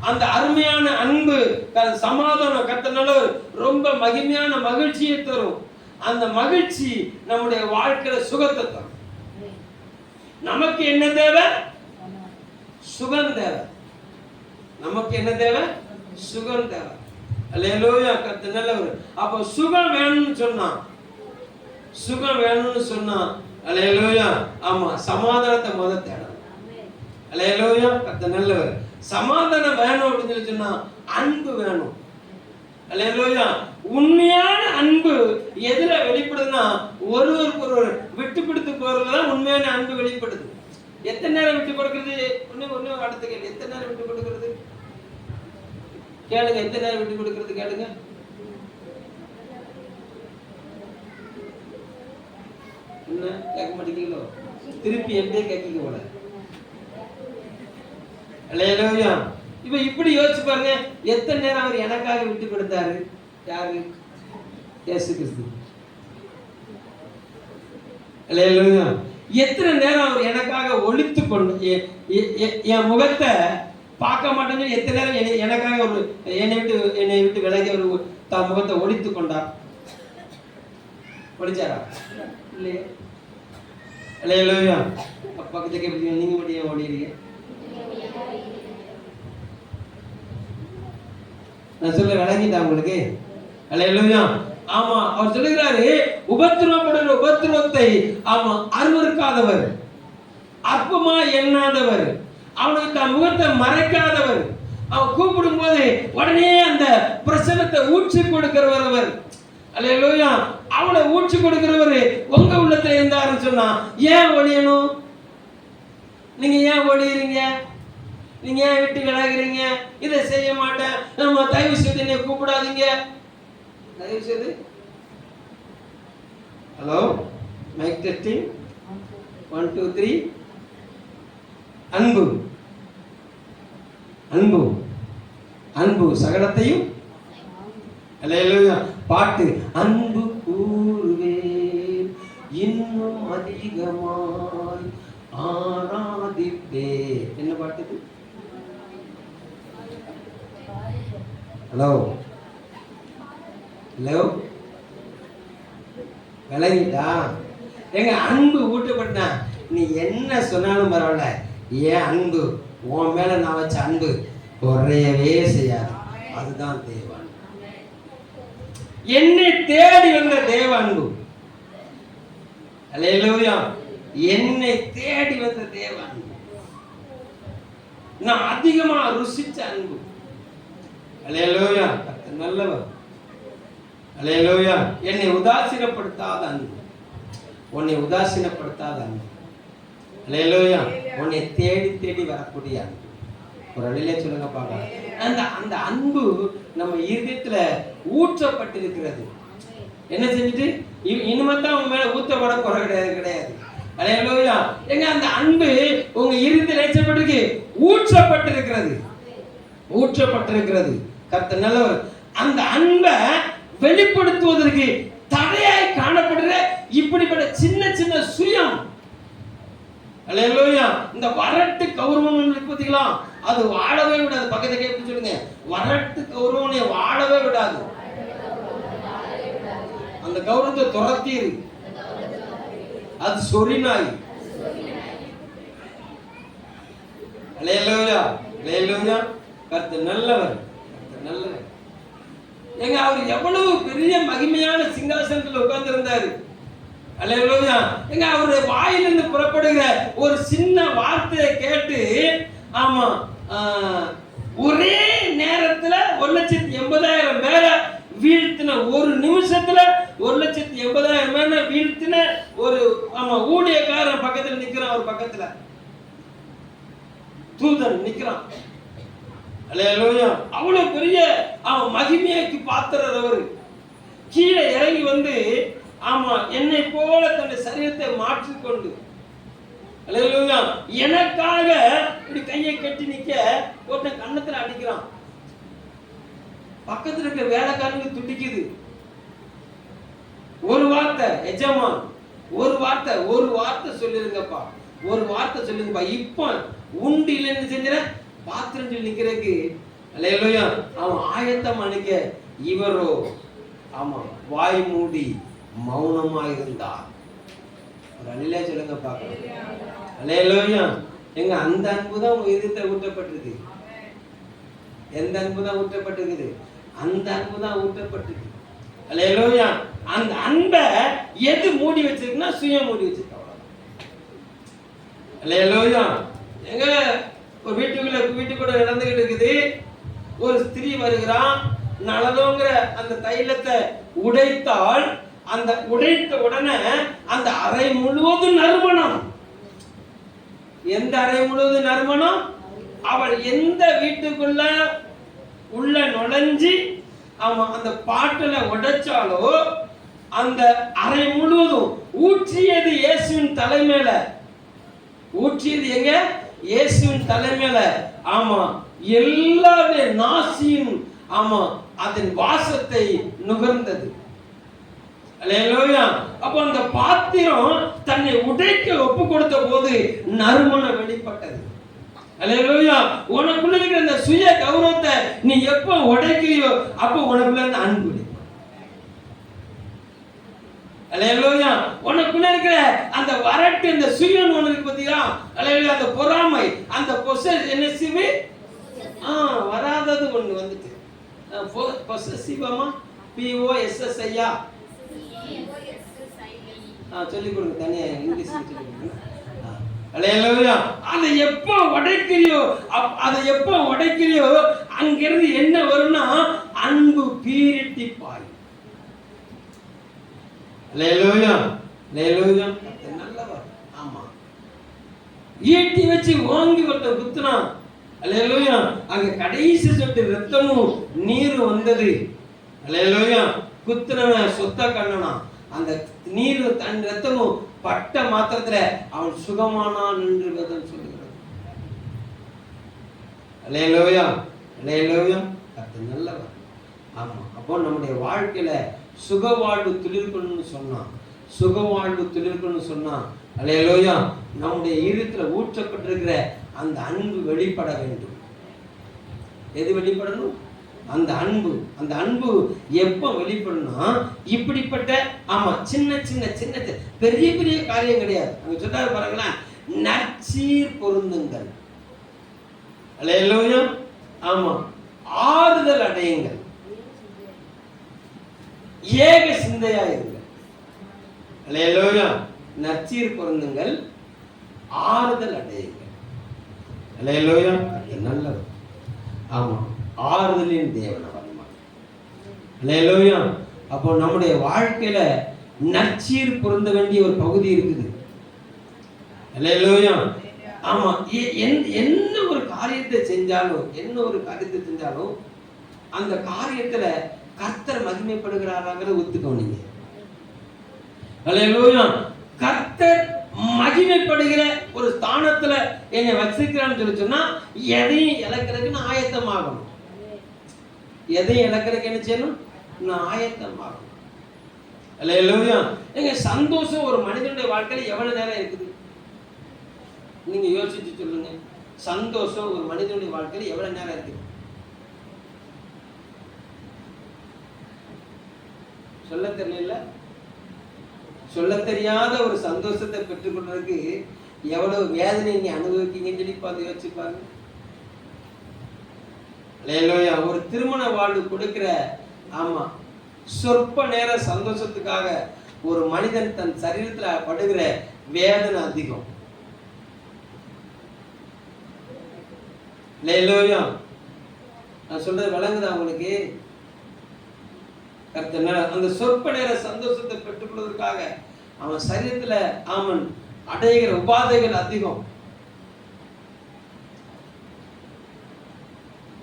அந்த அருமையான அன்பு சமாதானம் கர்த்தனால ரொம்ப மகிமையான மகிழ்ச்சியை தரும். அந்த மகிழ்ச்சி நம்முடைய வாழ்க்கையில சுகத்தை தரும். நமக்கு என்ன தேவை? சுகம் தேவை. நமக்கு என்ன தேவை? சுகம் தேவை. அல்லேலூயா, கர்த்தர் நல்லவர். அப்ப சுகம் வேணும்னு சொன்னா, சுகம் வேணும்னு சொன்னா அல்லேலூயா, ஆமா, சமாதானத்தை முதல்ல தேடணும். அல்லேலூயா, கர்த்தர் நல்லவர். சமாதானம் வேணும் அப்படின்னு சொன்னா அன்பு வேணும். அல்லேலூயா, உண்மையான அன்பு எதுல வெளிப்படுதுன்னா ஒருவருக்கு ஒருவர் விட்டு கொடுத்து போறதுதான் உண்மையான அன்பு வெளிப்படுது. எத்தனை நேரம் விட்டு கொடுக்கிறது? ஒண்ணு அடுத்த கேள்வி, எத்தனை நேரம் விட்டு கொடுக்கிறது கேளுங்க. எத்தனை நேரம் விட்டு கொடுக்கிறது கேளுங்க. என்ன கேட்க மாட்டேங்கிறீங்களோ? திருப்பி எப்படியே கேட்க போல. அல்லேலூயா. இப்ப இப்படி யோசிச்சு பாருங்க, எத்தனை நேரம் அவர் எனக்காக விட்டு கொடுத்தாரு? யாரு? இயேசு கிறிஸ்து. அல்லேலூயா. எத்தனை நேரம் அவர் எனக்காக ஒளித்து கொண்டு என் முகத்தை பார்க்க மாட்டேன்னு எத்தனை நேரம் எனக்காக ஒரு என்னை விட்டு விலகி அவர் தான் முகத்தை ஒளித்து கொண்டார்? ஒளிச்சாரா? இல்லையே. அல்லேலூயா. பக்கத்துக்கு எப்படி நீங்க மட்டும் ஏன் ஓடிறீங்க? நான் சொல்ல விளங்கிட்டா உங்களுக்கு? அல்லேலூயா. ஆமா, அவர் சொல்லுகிறாரு, உபத்திரவப்படுகிற உபத்திரவத்தை அருவருக்காதவர், அற்பமா எண்ணாதவர், அவனுக்கு தன் முகத்தை மறைக்காதவர், அவன் கூப்பிடும் போது உடனே அந்த பிரசனத்தை ஊற்றி கொடுக்கிறவர் அவர். அல்லேலூயா. அவனை ஊற்றி கொடுக்கிறவர் உங்க உள்ளத்துல இருந்தாருன்னு சொன்னா ஏன் ஒழியணும்? நீங்க ஏன் ஒழியறீங்க? நீங்க ஏன் விட்டு விலகுறீங்க? இதை செய்ய மாட்டேன், நம்ம தயவு செய்து என்னை கூப்பிடாதீங்க. தயவு செய்து. Hello, mic testing 1 2 3. அன்பு, அன்பு, அன்பு சகலத்தையும். அல்லேலூயா. பாட்டு, அன்பு கூறுவேன் இன்னும் அதிகமாய் ஆராதிப்பே. என்ன பாட்டு? ஹலோ, ஹலோ, விளங்கிட்டா? எங்க அன்பு ஊட்டப்பட்டா நீ என்ன சொன்னாலும் பரவாயில்ல, ஏன் அன்பு உன் மேல நான் வச்ச அன்பு குறையவே செய்யாது. அதுதான் தேவ அன்பு. என்னை தேடி வந்த தேவ அன்பு. அல்லேலூயா. என்னை தேடி வந்த தேவ அன்பு, நான் அதிகமா ருசிச்ச அன்பு. அல்லேலூயா. நல்லவர். அல்லேலூயா. என்னை உதாசீனப்படுத்தாத அன்பு, உன்னை உதாசீனப்படுத்தாத அன்பு. அல்லேலூயா. உன்னை தேடி தேடி வரக்கூடிய அன்பு. ஒரு அழிலே சொல்லுங்க பாக்கலாம். அந்த அந்த அன்பு நம்ம இருதயத்துல ஊற்றப்பட்டிருக்கிறது. என்ன செஞ்சுட்டு இனிமேதான் உங்க மேல ஊத்தப்பட குறை கிடையாது. அல்லேலூயா. எங்க அந்த அன்பு உங்க இருதயத்தில் இறைச்சப்பட்டிருக்கு, ஊற்றப்பட்டிருக்கிறது. கர்த்தர் நல்லவர். அந்த அன்பை வெளிப்படுத்துவதற்கு தடையாய் காணப்படுகிற இப்படிப்பட்ட சின்ன சின்ன சுயம், அல்லேலூயா, இந்த வரட்டு கௌரவம் பார்த்தீங்களா, அது வாழவே விடாது. பக்கத்துக்கு எப்படி சொல்லுங்க, வரட்டு கௌரவனை வாழவே விடாது. அந்த கௌரவத்தை துரத்திரு, அது சொரிநாய். அல்லேலூயா, அல்லேலூயா. கர்த்தர் நல்லவர், கர்த்தர் நல்லவர். ஏங்க அவர் எவ்வளவு பெரிய மகிமையான சிங்காசனத்தில் உட்கார்ந்து இருந்தாரு. அல்லேலூயா. ஏங்க அவருடைய வாயிலிருந்து புறப்படுகிற ஒரு சின்ன வார்த்தையை கேட்டு, ஆமா, ஒரே நேரத்துல 1,80,000 பேரை வீழ்த்தின, ஒரு நிமிஷத்துல 1,80,000 பேரை வீழ்த்தின ஒரு, ஆமா, ஊழியக்காரன் பக்கத்துல நிக்கிறான். அவர் பக்கத்துல தூதன் நிக்கிறான். அல்லேலூயா. அவ்வளவு பெரிய அவன் மகிமைக்கு பாத்திரர். அவர் கீழே இறங்கி வந்து, ஆமா, என்னை போல தன்னுடைய சரீரத்தை மாற்றிக்கொண்டு, அல்லேலூயா, எனக்காக இப்படி கையை கட்டி நிக்க ஒருத்தன் கன்னத்துல அடிக்கிறான். பக்கத்துல இருக்க வேலைக்காரனுக்கு துடிக்குது. ஒரு வார்த்தை, எஜமான், ஒரு வார்த்தை சொல்லிருங்கப்பா, ஒரு வார்த்தை சொல்லுங்கப்பா, இப்ப உண்டு இல்லைன்னு செஞ்சிட பாத்திரம் சொல்லி நிக்கிறதுக்கு. அல்லேலூயா. அவன் ஆயத்தம் அணிக்க, இவரோ, ஆமா, வாய் மூடி மௌனமா இருந்தார். அல்லேலூயா சொல்லுங்க பாக்கலாம். அல்லேலூயா. எங்க அந்த அன்பு தான் உங்க இதயத்தை ஊட்டப்பட்டிருக்கு. எந்த அன்பு தான் ஊட்டப்பட்டிருக்குது? அந்த அன்பு தான் ஊட்டப்பட்டிருக்கு. அல்லேலூயா. அந்த அன்பை எது மூடி வச்சிருக்குன்னா சுயம் மூடி வச்சிருக்கு. அல்லேலூயா. எங்க ஒரு வீட்டுக்குள்ள நடந்துகிட்டு இருக்குது. ஒரு ஸ்திரீ வருகிறான். நலதோங்கிற அந்த தைலத்தை உடைத்தால், அந்த உடைத்த உடனே அந்த அறை முழுவதும் நறுமணம். எந்த அறை முழுவதும் நறுமணம்? அவள் எந்த வீட்டுக்குள்ள உள்ள நுழைஞ்சி, ஆமா, அந்த பாட்டுல உடைச்சாலோ அந்த அறை முழுவதும் ஊற்றியது இயேசுவின் தலைமையில. ஊற்றியது எங்க? இயேசுவின் தலைமையில. ஆமா, எல்லாருடைய நாசியும், ஆமா, அதன் வாசத்தை நுகர்ந்தது. அல்லேலூயா. அப்ப அந்த பாத்திரம் தன்னை உடைக்க ஒப்பு கொடுத்த போது நறுமணம் வெளிப்பட்டது. அல்லேலூயா. உனக்குள்ள இருக்கிற அந்த சுய கௌரவத்தை நீ எப்ப உடைக்கிறியோ அப்ப உனக்குள்ள அந்த அன்பு. அல்லேலூயா. உனக்குள்ள இருக்கிற அந்த வரட்டு, அந்த சுயம் ஒண்ணு இருக்கு பாத்தீங்களா? அல்லேலூயா. அந்த பொறாமை, அந்த பொசசிவ், வராதது ஒண்ணு வந்துட்டு. பொசசிவமா, POSSI சொல்லி கொடுங்க, தனியா இங்கிலீஷ் சொல்லி கொடுங்க. அல்லேலூயா. அதை எப்போ உடைக்கிறியோ அங்கிருந்து என்ன வரும்னா அன்பு பீரிட்டி பாய். அல்லேலூயா, அல்லேலூயா. நல்லவர். ஆமா, ஈட்டி வச்சு வாங்கி ஒருத்தன் குத்துனான். அல்லேலூயா. அங்க கடைசி சொட்டு ரத்தமும் நீர் வந்தது. அல்லேலூயா. குத்துனவன் சொத்த கண்ணனா. அந்த நீர் தன் ரத்தமும் பட்ட மாத்திரத்துல அவன் சுகமானான் என்று வேதம் சொல்லுகிறது. அல்லேலூயா, அல்லேலூயா. அது நல்லவர். ஆமா. அப்போ நம்முடைய வாழ்க்கையில சுகவாழ்வு துளிர்க்கணும்னு சொன்னான். சுகவாழ்வு துளிர்க்கணும்னு சொன்னான். அல்லேலூயா. நம்முடைய இருதயத்துல ஊற்றப்பட்டிருக்கிற அந்த அன்பு வெளிப்பட வேண்டும். எது வெளிப்படணும்? அந்த அன்பு. அந்த அன்பு எப்ப வெளிப்படணும்னா இப்படிப்பட்ட, ஆமா, சின்ன சின்ன சின்ன பெரிய பெரிய காரியம் கிடையாது. அங்க சொல்றாரு பாருங்களேன், நற்சீர் பொருந்துங்கள். அல்லேலூயா. ஆமா, ஆறுதல் அடையுங்கள், ஏக சிந்தையா இருங்கள். அல்லேலூயா. நற்சீர் பொருந்துங்கள், ஆறுதல் அடையுங்கள். அல்லேலூயா. நல்லவர். ஆமா, ஆறுதலின் தேவன் அவர். அல்லேலூயா. அப்போ நம்முடைய வாழ்க்கையில நற்சீர் பொருந்த வேண்டிய ஒரு பகுதி இருக்குது. அல்லேலூயா. ஆமா, என்ன ஒரு காரியத்தை செஞ்சாலும் அந்த காரியத்துல கர்த்தர் மகிமைப்படுகிறாராங்கிறத ஒத்துக்கணும். நீங்க அல்லேலூயா. கர்த்தர் மகிமைப்படுகிற ஒரு ஸ்தானத்துல என்னை வச்சிருக்கிறான்னு சொல்லி சொன்னா எதையும் இழக்கிறதுக்கு நான் ஆயத்தமாகணும். எதையும் இழக்கிறதுக்கு என்ன செய்யணும்? நான் ஆயத்தமாகணும். அல்லேலூயா. எங்க சந்தோஷம் ஒரு மனிதனுடைய வாழ்க்கையில எவ்வளவு நேரம் இருக்குது? நீங்க யோசிச்சு சொல்லுங்க. சந்தோஷம் ஒரு மனிதனுடைய வாழ்க்கையில எவ்வளவு நேரம் இருக்குது? சொல்ல தெரியல. சொல்ல தெரியாத ஒரு சந்தோஷத்தை பெற்றுக்கொள்றதுக்கு எவ்வளவு வேதனை நீ அனுபவிக்கீங்கன்னு சொல்லி பார்த்து யோசிச்சுப்பாங்க. அல்லேலூயா. ஒரு திருமண வாழ்வு கொடுக்கிற ஆமா சொற்ப நேர சந்தோஷத்துக்காக ஒரு மனிதன் தன் சரீரத்துல படுகிற வேதனை அதிகம். அல்லேலூயா. நான் சொல்றது விளங்குதா உங்களுக்கு? அந்த சொற்ப நேர சந்தோஷத்தை பெற்றுக்கொள்வதற்காக அவன் சரீரத்துல அவன் அடைகிற உபாதைகள் அதிகம்.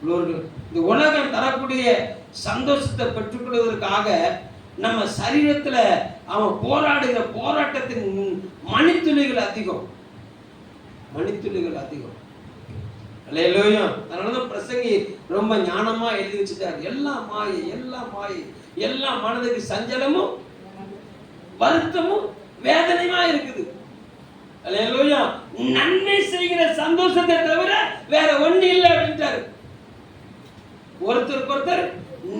இந்த உலகம் தரக்கூடிய சந்தோஷத்தை பெற்றுக்கொள்வதற்காக நம்ம சரீரத்துல அவன் போராடுகிற போராட்டத்தின் மணித்துளிகள் அதிகம். மணித்துளிகள் அதிகம். அல்லேலூயா. அதனாலதான் பிரசங்கி ரொம்ப ஞானமா எழுதி வச்சுட்டார். எல்லாம் மாயை, எல்லாம் மாயை, எல்லா மனதுக்கு சஞ்சலமும் வருத்தமும் வேதனையுமா இருக்குது. அல்லேலூயா. நன்மை செய்கிற சந்தோஷத்தை தவிர வேற ஒண்ணு இல்லை அப்படின்ட்டாரு. ஒருத்தருக்கு ஒருத்தர்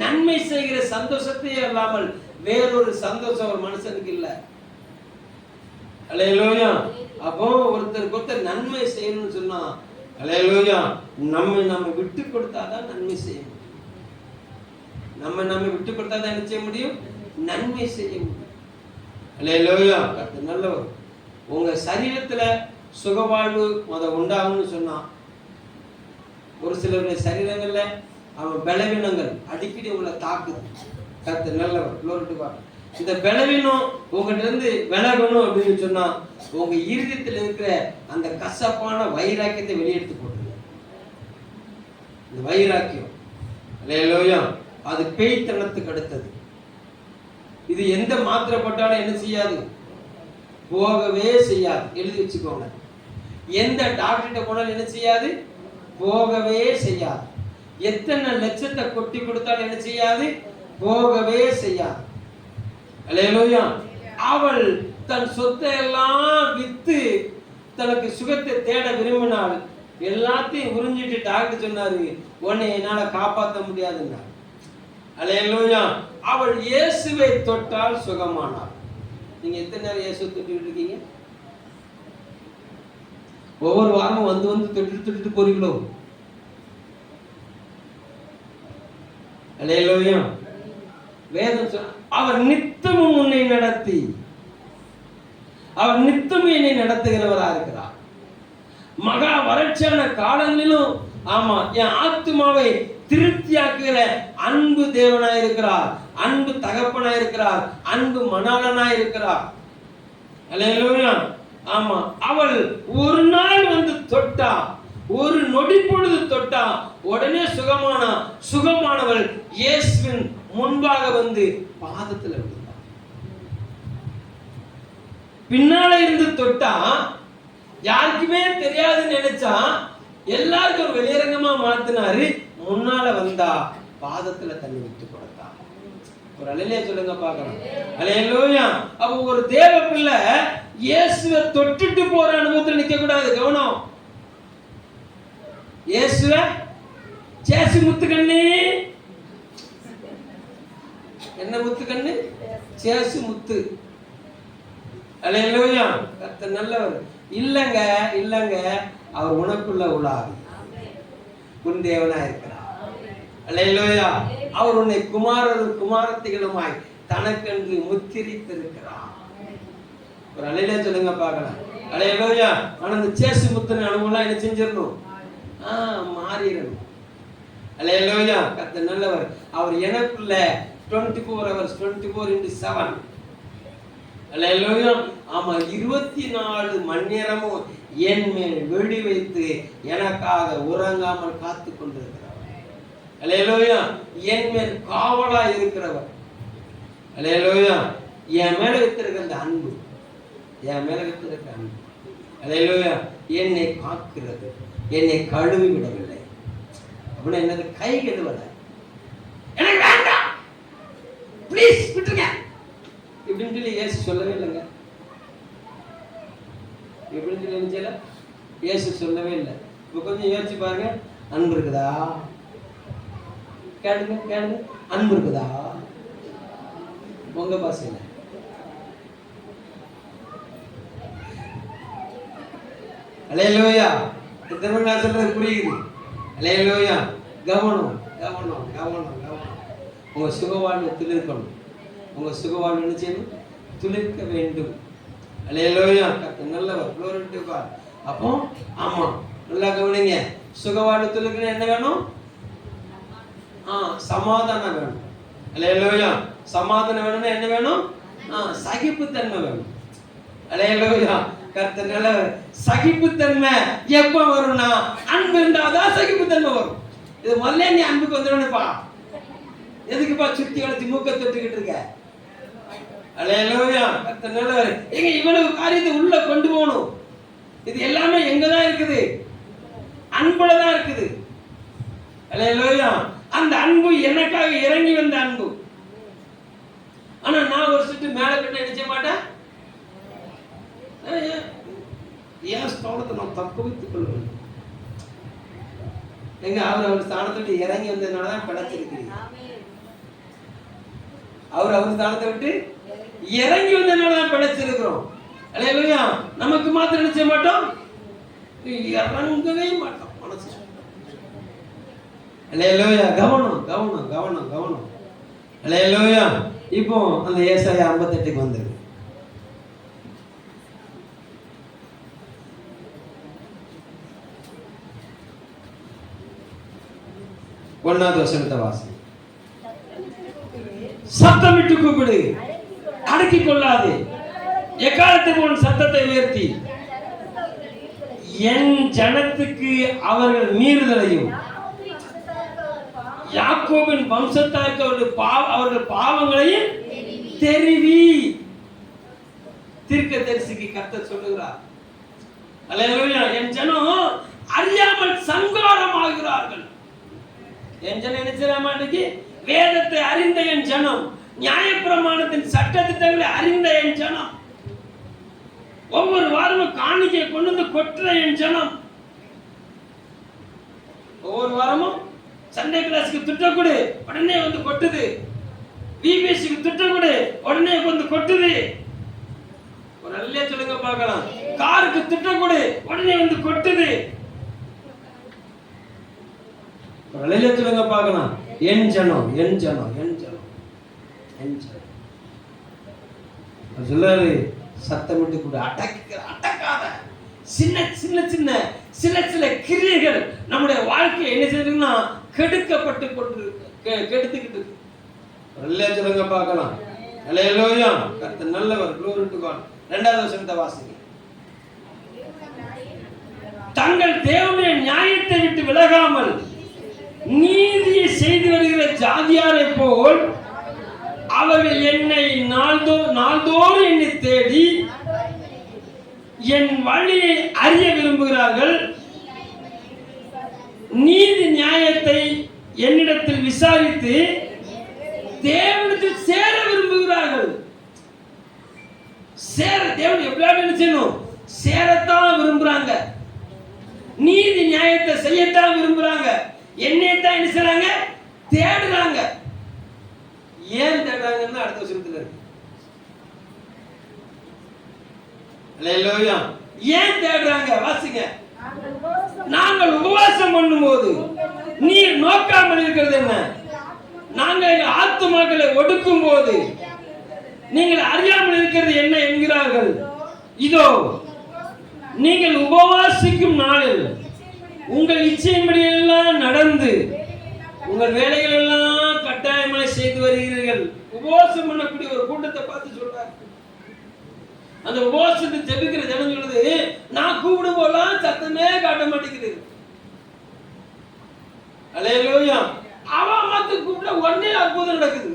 நன்மை செய்கிற சந்தோஷத்தையே இல்லாமல் வேறொரு சந்தோஷம் ஒரு மனுஷனுக்கு இல்லை. அல்லேலூயா. அப்போ ஒருத்தருக்கு ஒருத்தர் நன்மை செய்யணும்னு சொன்னா அல்லேலூயா நம்ம விட்டு கொடுத்தாதான் நன்மை செய்ய முடியும். நம்ம விட்டு கொடுத்தாதான் என்ன செய்ய முடியும்? நன்மை செய்ய முடியும். அல்லேலூயா. கர்த்தர் நல்லவர். உங்க சரீரத்துல சுகவாழ்வு உண்டாகும்னு சொன்னா ஒரு சிலருடைய சரீரங்கள்ல அவன் பலவீனங்கள் அடிக்கடி உங்களை தாக்குது. கர்த்தர் நல்லவர். இந்த பலவீனம் உங்கள்கிட்ட இருந்து விலகணும் அப்படின்னு சொன்னா உங்க இருதயத்தில் இருக்கிற அந்த கசப்பான வைராக்கியத்தை வெளியெடுத்து போட்டுருங்க. இந்த வைராக்கியம் அல்லேலூயா அது பேய்த்தனத்துக்கு அடுத்தது. இது எந்த மாத்திரை போட்டாலும் என்ன செய்யாது? போகவே செய்யாது. எழுதி வச்சுக்கோங்க. எந்த டாக்டர்கிட்ட போனாலும் என்ன செய்யாது? போகவே செய்யாது. எத்தனை லட்சத்தை கொட்டி கொடுத்தாலும் என்ன செய்யாது? போகவே செய்யாது. அல்லேலூயா. அவள் தன் சொத்தை எல்லாம் வித்து தனக்கு சுகத்தை தேட விரும்பினாள். எல்லாத்தையும் உறிஞ்சிட்டு டாக்டர் சொன்னாரு, உன்னை என்னால காப்பாற்ற முடியாதுன்னா. அல்லேலூயா. அவள் இயேசுவை தொட்டால் சுகமானாள். நீங்க எத்தனை நேரம் இயேசு தொட்டுக்கிட்டு இருக்கீங்க? ஒவ்வொரு வாரமும் வந்து தொட்டுட்டு போறீங்களோ? அல்லேலூயா. வேதம் சொல்ல அவர் நித்தமும் உன்னை நடத்தி அவர் நித்தமும் என்னை நடத்துகிறவரா இருக்கிறார். மகா வறட்சியான காலங்களிலும் ஆமா என் ஆத்துமாவை திருப்தியாக்குகிற அன்பு தேவனாய் இருக்கிறார், அன்பு தகப்பனாய் இருக்கிறார், அன்பு மணாளனாய் இருக்கிறார். அல்லேலூயா. ஆமா அவள் ஒரு நாள் வந்து தொட்டா, ஒரு நொடி பொழுது தொட்டா உடனே சுகமானவள் இயேசுவின் முன்பாக வந்து பாதத்துல விழுந்தாள். பின்னால இருந்து தொட்டா யாருக்குமே தெரியாதுன்னு நினைச்சா எல்லாருக்கும் ஒரு வெளியரங்கமா மாத்தினாரு. முன்னால வந்தா பாதத்துல தண்ணி விட்டு கொடுத்தா. ஒரு அல்லேலூயா சொல்லுங்க பார்க்கலாம். அல்லேலூயா. அப்ப ஒரு தேவ பிள்ளை இயேசுவை தொட்டுட்டு போற அனுபவத்தில் நிக்க கூடாது. கவனம். இயேசுவை சேசு முத்துக்கண்ணு. என்ன முத்துக்கண்ணு? சேசு முத்து. அல்லேலூயா. கர்த்தர் நல்லவர். இல்லங்க அவர் உனக்குள்ள உலாவி உன் தேவனா இருக்கிறார். அல்லேலூயா. அவர் உன்னை குமாரத்திகளுமாய் தனக்கென்று முத்திரித்திருக்கிறார். ஒரு அல்லேலூயா சொல்லுங்க பார்க்கலாம். அல்லேலூயா. ஆனா இந்த சேசு முத்துன அனுபவம் என்ன செஞ்சிடணும்? மாறிடணும். அல்லேலூயா. கர்த்தர் நல்லவர். அவர் எனக்குள்ள 24 hours 24/7. அல்லேலூயா. ஆமா 24 மணி நேரமும் என் மேல் வெடி வைத்து எனக்காக உறங்காமல் காத்து கொண்டிருக்கிறவர். அல்லேலூயா. என் மேல் காவலா இருக்கிறவர். அல்லேலூயா. என் மேல வைத்திருக்க அந்த அன்பு, என் மேல வைத்திருக்க அன்பு, அல்லேலூயா, என்னை காக்கிறது, என்னை கழுவி விடவில்லை. அப்படின்னா என்னது? கை கழுவல, எனக்கு வேண்டாம் ப்ளீஸ் விட்டுருங்க இப்படின்னு சொல்லி இயேசு சொல்லவே இல்லைங்க. எப்படின்னு சொல்லி நினைச்சல இயேசு சொல்லவே இல்லை. இப்போ கொஞ்சம் யோசிச்சு பாருங்க. அன்பு இருக்குதா? கேளுங்க கேளுங்க, அன்பு இருக்குதா உங்க பாசையில? அல்லேலூயா. இத்தனை நான் சொல்றது புரியுது? அல்லேலூயா. கவனம் கவனம் கவனம் கவனம். உங்க சுகவாழ்வு துளிர்க்கணும். உங்க சுகவாழ்வு என்ன செய்யணும்? துளிர்க்க வேண்டும். அல்லேலூயா. நல்லவர், glory to God. அப்போ ஆமா, நல்லா கவனிங்க. சுகவாழ்வு துளிர்க்கணும் என்ன வேணும்? சமாதானம் வேணும். அல்லேலூயா. சமாதானம் வேணும்னா என்ன வேணும்? சகிப்புத்தன்மை வேணும். அல்லேலூயா. கர்த்தர் நல்லவர். சகிப்புத்தன்மை எப்ப வரும்னா அன்பு இருந்தாதான் சகிப்புத்தன்மை வரும். இது முதல்ல நீ அன்புக்கு வந்துடணும்ப்பா. எதுக்குப்பா சுத்தி வளர்ச்சி மூக்க தொட்டுக்கிட்டு இருக்க? அல்லேலூயா. கர்த்தர் நல்லவர். எங்க இவ்வளவு காரியத்தை உள்ள கொண்டு போகணும். இது எல்லாமே எங்கதான் இருக்குது? அன்புலதான் இருக்குது. அல்லேலூயா. அந்த அன்பு எனக்காக இறங்கி வந்த அன்பு. ஆனா நான் ஒரு சுட்டு மேல கட்ட நினைச்ச மாட்டேன். ஏன் ஸ்தானத்தை நான் தக்க வைத்துக் கொள்ள வேண்டும்? எங்க அவர் ஸ்தானத்தை விட்டு இறங்கி வந்ததுனாலதான் பிழைச்சிருக்கிறீங்க. அவர் ஸ்தானத்தை விட்டு இறங்கி வந்ததுனாலதான் பிழைச்சிருக்கிறோம். அல்லேலூயா. நமக்கு மாத்திரம் நினைச்ச மாட்டோம், இறங்கவே மாட்டோம் மனசு. அல்லேலூயா. கவனம் கவனம் கவனம் கவனம். அல்லேலூயா. இப்போ அந்த ஏசாயா 58க்கு வந்தது. ஒன்னாவது வசனத்தை வாசி. சத்தமிட்டு கூப்பிடு, அடக்கிக் கொள்ளாதே, எக்காலத்தை போல் சத்தத்தை உயர்த்தி என் ஜனத்துக்கு அவர்கள் மீறுதலையும் யாக்கோபின் வம்சத்தாருக்கு அவர்கள் பாவங்களையும் தெரிவி. தீர்க்கதரிசிக்கு கர்த்தர் சொல்லுகிறார். அல்லேலூயா. என் ஜனம் அறியாமல் சங்காரமாகிறார்கள். என் ஜனம் என்ன செய்யலாமா? இன்னைக்கு வேதத்தை அறிந்த என் ஜனம், நியாயப்பிரமாணத்தின் சட்டத்திட்டங்களை அறிந்த என் ஜனம், ஒவ்வொரு வாரமும் காணிக்கை கொண்டு வந்து கொட்டுற என் ஜனம், ஒவ்வொரு வாரமும் சண்டே கிளாஸ்க்கு திட்டம் கொடு உடனே வந்து கொட்டுது, பிபிஎஸ்சிக்கு திட்டம் கொடு உடனே வந்து கொட்டுது. ஒரு நல்ல சொல்லுங்க பார்க்கலாம். காருக்கு திட்டம் கொடு உடனே வந்து கொட்டுது. ஒரு நல்ல சொல்லுங்க பார்க்கலாம். என் ஜனம் என் ஜனம் என் ஜனம் என் ஜனம் சொல்லாரு. சத்தமிட்டு கூட அடக்காத சின்ன சின்ன சின்ன சில சில கிரியைகள் நம்முடைய வாழ்க்கையை என்ன செய்யுதுன்னா கெடுக்கப்பட்டு கொண்டு கெடுத்துக்கிட்டு. நல்ல சொல்லுங்க பார்க்கலாம். அல்லேலூயா. கர்த்தர் நல்லவர், glory to God. இரண்டாவது வசனத்தை வாசிங்க. தங்கள் தேவனுடைய நியாயத்தை விட்டு விலகாமல் நீதியை செய்து வருகிற ஜாதியாரை போல் அவர்கள் என்னை நாள்தோறும் என்னை தேடி என் வழியை அறிய விரும்புகிறார்கள். நீதி நியாயத்தை என்னிடத்தில் விசாரித்து தேவனிடத்தில் சேர விரும்புகிறார்கள். தேவன் எப்படியாவது என்ன செய்யணும்? சேரத்தான் விரும்புறாங்க. நீதி நியாயத்தை செய்யத்தான் விரும்புறாங்க. என்னைத்தான் என்ன செய்றாங்க? தேடுறாங்க. ஏன் தேடுறாங்கன்னு அடுத்த வசனத்துல இருக்கு. அல்லேலூயா. ஏன் தேடுறாங்க? வாசிங்க. நாங்கள் உபவாசம் பண்ணும்போது நீர் நோக்காமல் இருக்கிறது என்ன? நாங்கள் எங்கள் ஆத்துமாக்களை ஒடுக்கும் போது நீங்கள் அறியாமல் இருக்கிறது என்ன என்கிறார்கள். இதோ நீங்கள் உபவாசிக்கும் நாளில் உங்கள் இச்சையின்படி எல்லாம் நடந்து உங்கள் வேலைகள் எல்லாம் கட்டாயமாக செய்து வருகிறீர்கள். உபவாசம் பண்ணக்கூடிய ஒரு கூட்டத்தை பார்த்து சொல்றார். அந்த உபவாசத்தை ஜெபிக்கிற ஜனம் சொல்லுது, நான் கூப்பிடும் போதெல்லாம் சத்தமே காட்ட மாட்டேங்குது. அல்லேலூயா. அவன் மாத்து கூப்பிட உடனே அற்புதம் நடக்குது.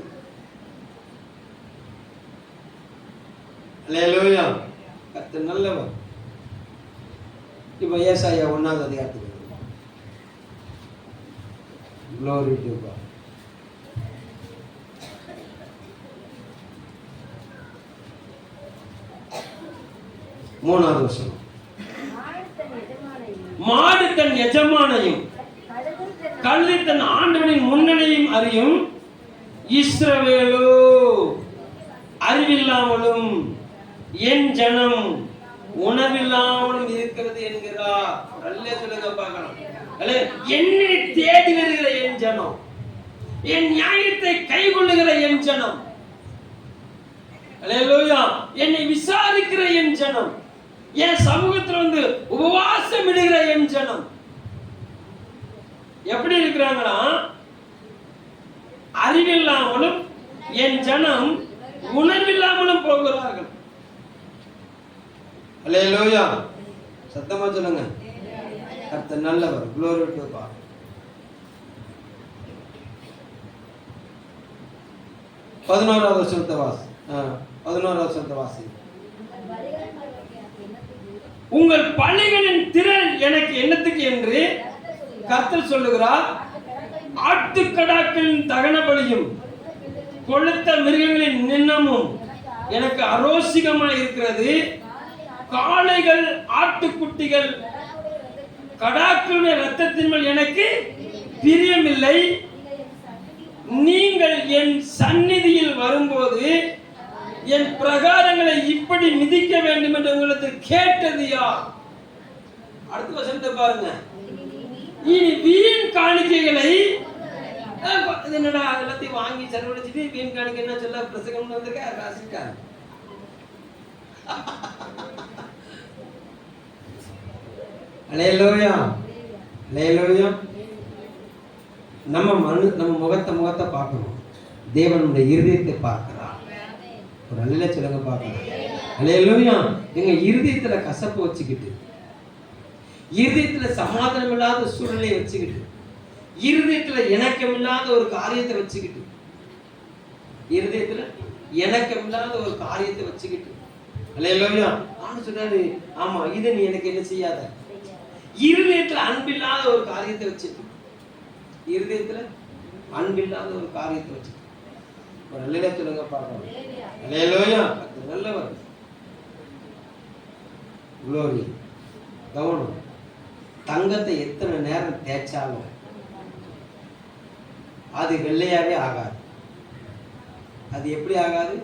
அல்லேலூயா. கர்த்தர் நல்லவர். இப்போ ஏசாயா 1ஆம் அதிகாரத்துக்கு Glory to God. 3வது வசனம். மாடு தன் எஜமானையும் கழுதை தன் ஆண்டவனின் முன்னணியும் அறியும், இஸ்ரவேலோ அறிவில்லாமலும் என் ஜனம் உணவில்லாமலும் இருக்கிறது என்கிறார். நல்ல சொல்லுங்க பார்க்கலாம். என்னை தேடி வருகிற என் ஜனம், என் நியாயத்தை கைக்கொள்ளுகிற என் ஜனம், அல்லேலூயா, என்னை விசாரிக்கிற என் ஜனம், என் சமூகத்தில் வந்து உபவாசம் இடுகிற என் ஜனம் எப்படி இருக்கிறாங்களா? அறிவில்லாமலும் என் ஜனம் உணர்வில்லாமலும் போகிறார்கள். அல்லேலூயா. சத்தமா சொல்லுங்க. கர்த்தர் நல்லவர். Glory to God. 11வது வசனத்தை வாசி. 11வது வசனத்தை வாசி. உங்கள் பலிகளின் திரள் எனக்கு என்னத்துக்கு என்று கர்த்தர் சொல்லுகிறார். ஆட்டுக்கடாக்களின் தகன பலியும் கொழுத்த மிருகங்களின் நின்னமும் எனக்கு அரோசிகமாக இருக்கிறது. காளைகள் ஆட்டுக்குட்டிகள் கடாக்களுடைய இரத்தத்தின் மேல் எனக்கு பிரியமில்லை. நீங்கள் என் சந்நிதியில் வரும்போது என் பிரகாரங்களை இப்படி மிதிக்க வேண்டும் என்று உங்களுக்கு கேட்டது யார்? அடுத்த வசனத்தை பாருங்க. இனி வீண் காணிக்கைகளை, என்னடா எல்லாத்தையும் வாங்கி செலவழிச்சிட்டு வீண் காணிக்கை என்ன சொல்ல பிரசங்கம் வந்திருக்க ராசிக்கார. அல்லேலூயா, அல்லேலூயா. நம்ம முகத்தை பார்க்கணும். தேவனுடைய இருதயத்தை பார்க்கிறார். ஒரு நல்ல சொல்லுங்க பார்க்கணும். அல்லேலூயா. எங்க இருதயத்துல கசப்பு வச்சுக்கிட்டு, இருதயத்துல சமாதானம் இல்லாத சூழ்நிலையை வச்சுக்கிட்டு, இருதயத்துல இணக்கம் இல்லாத ஒரு காரியத்தை வச்சுக்கிட்டு, இருதயத்துல இணக்கம் இல்லாத ஒரு காரியத்தை வச்சுக்கிட்டு, அல்லேலூயா. ஆண்டு சொன்னாரு, ஆமா இதை நீ எனக்கு என்ன செய்யாத. இருதயத்துல அன்பில்லாத ஒரு காரியத்தை வச்சுட்டு, இருதயத்துல அன்பில்லாத ஒரு காரியத்தை வச்சு ஒரு நல்ல சொல்லுங்க பார்க்கணும். அல்லேலூயா. நல்லவர். குளோரி. கவனம். தங்கத்தை எத்தனை நேரம் தேய்ச்சாலும் அது வெள்ளையாவே ஆகாது. அது எப்படி ஆகாது?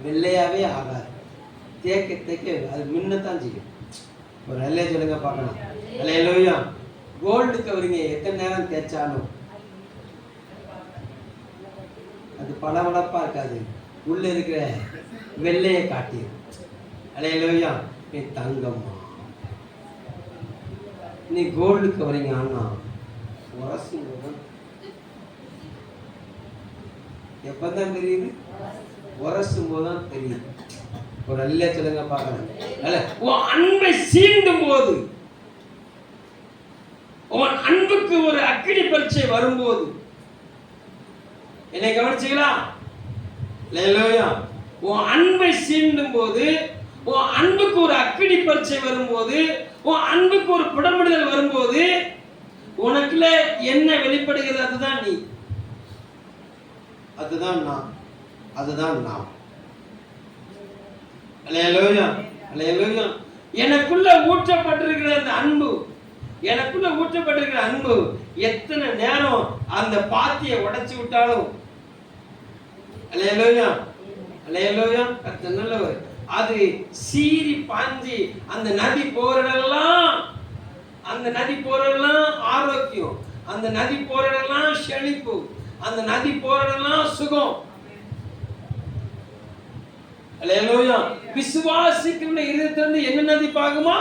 வெள்ளையாவே ஆகாது. தேக்க தேக்க அது மின்னத்தான் செய்யும். ஒரு நல்ல சொல்லுங்க பார்க்கணும். அல்லேலூயா. கோல்டு கவரிங்க எத்தனை நேரம் தேய்ச்சாலும் அது பளபளப்பா இருக்காது. உள்ள இருக்கிற வெள்ளையை காட்டிடும். அல்லேலூயா. நீ தங்கம்மா, நீ கோல்டு கவரிங்க. ஆனா உரசும் போது எப்பதான் தெரியுது? உரசும் போதுதான் தெரியுது. ஒரு நல்ல சொல்லுங்க பார்க்கலாம். உன் அன்பை சீண்டும் போது, உன் அன்புக்கு ஒரு அக்கினி பரீட்சை வரும்போது, என்னை கவனிச்சீங்களா? அல்லேலூயா. உன் அன்பை சீண்டும் போது, உன் அன்புக்கு ஒரு அக்கினி பரீட்சை வரும்போது, உன் அன்புக்கு ஒரு புடமிடுதல் வரும்போது, உனக்குள்ள என்ன வெளிப்படுகிறது? அதுதான் நீ, அதுதான் நான், அதுதான் நான். அல்லேலூயா, அல்லேலூயா. எனக்குள்ள ஊற்றப்பட்டிருக்கிற அந்த அன்பு, எனக்குள்ள ஊற்றப்பட்டிருக்கிற அன்பு எத்தனை நேரம் அந்த பாத்தியை உடைச்சு விட்டாலும், அல்லேலூயா, அல்லேலூயா. கர்த்தர் நல்லவர். அது சீறி பாஞ்சி அந்த நதி போறதெல்லாம், அந்த நதி போறதெல்லாம் ஆரோக்கியம், அந்த நதி போறதெல்லாம் செழிப்பு, அந்த நதி போறதெல்லாம் சுகம். அல்லேலூயா. விசுவாசிக்கிற இருதயத்திலிருந்து என்ன நதி பாயுமா?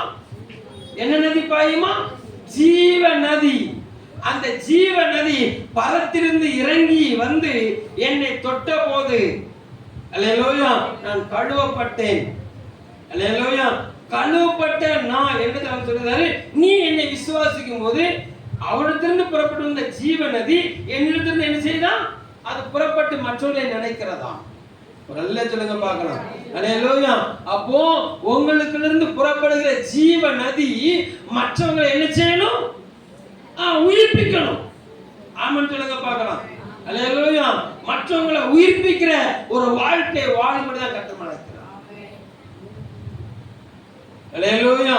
என்ன நதி பாயுமா? ஜீவ நதி. அந்த ஜீவ நதி பரத்திலிருந்து இறங்கி வந்து என்னை தொட்ட போது, அல்லேலூயா, நான் கழுவப்பட்டேன். அல்லேலூயா. கழுவப்பட்ட நான் என்று அவன் சொல்றாரு. நீ என்னை விசுவாசிக்கும் போது அவனிடத்திலிருந்து புறப்பட்டு வந்த ஜீவ நதி என்னிடத்திலிருந்து என்ன செய்தான்? அது புறப்பட்டு மற்றவர்களை நினைக்கிறதா? ஒரு நல்ல சொல்லுங்க பார்க்கலாம். அல்லேலூயா. அப்போ உங்களுக்குள்ள இருந்து புறப்படுகிற ஜீவ நதி மற்றவங்களை என்ன செய்யணும்? உயிர்ப்பிக்கணும். ஆமென் சொல்லுங்க பார்க்கலாம். அல்லேலூயா. மற்றவங்களை உயிர்ப்பிக்கிற ஒரு வாழ்க்கை வாழும்படி தான் கர்த்தர் அழைக்கிறார். அல்லேலூயா.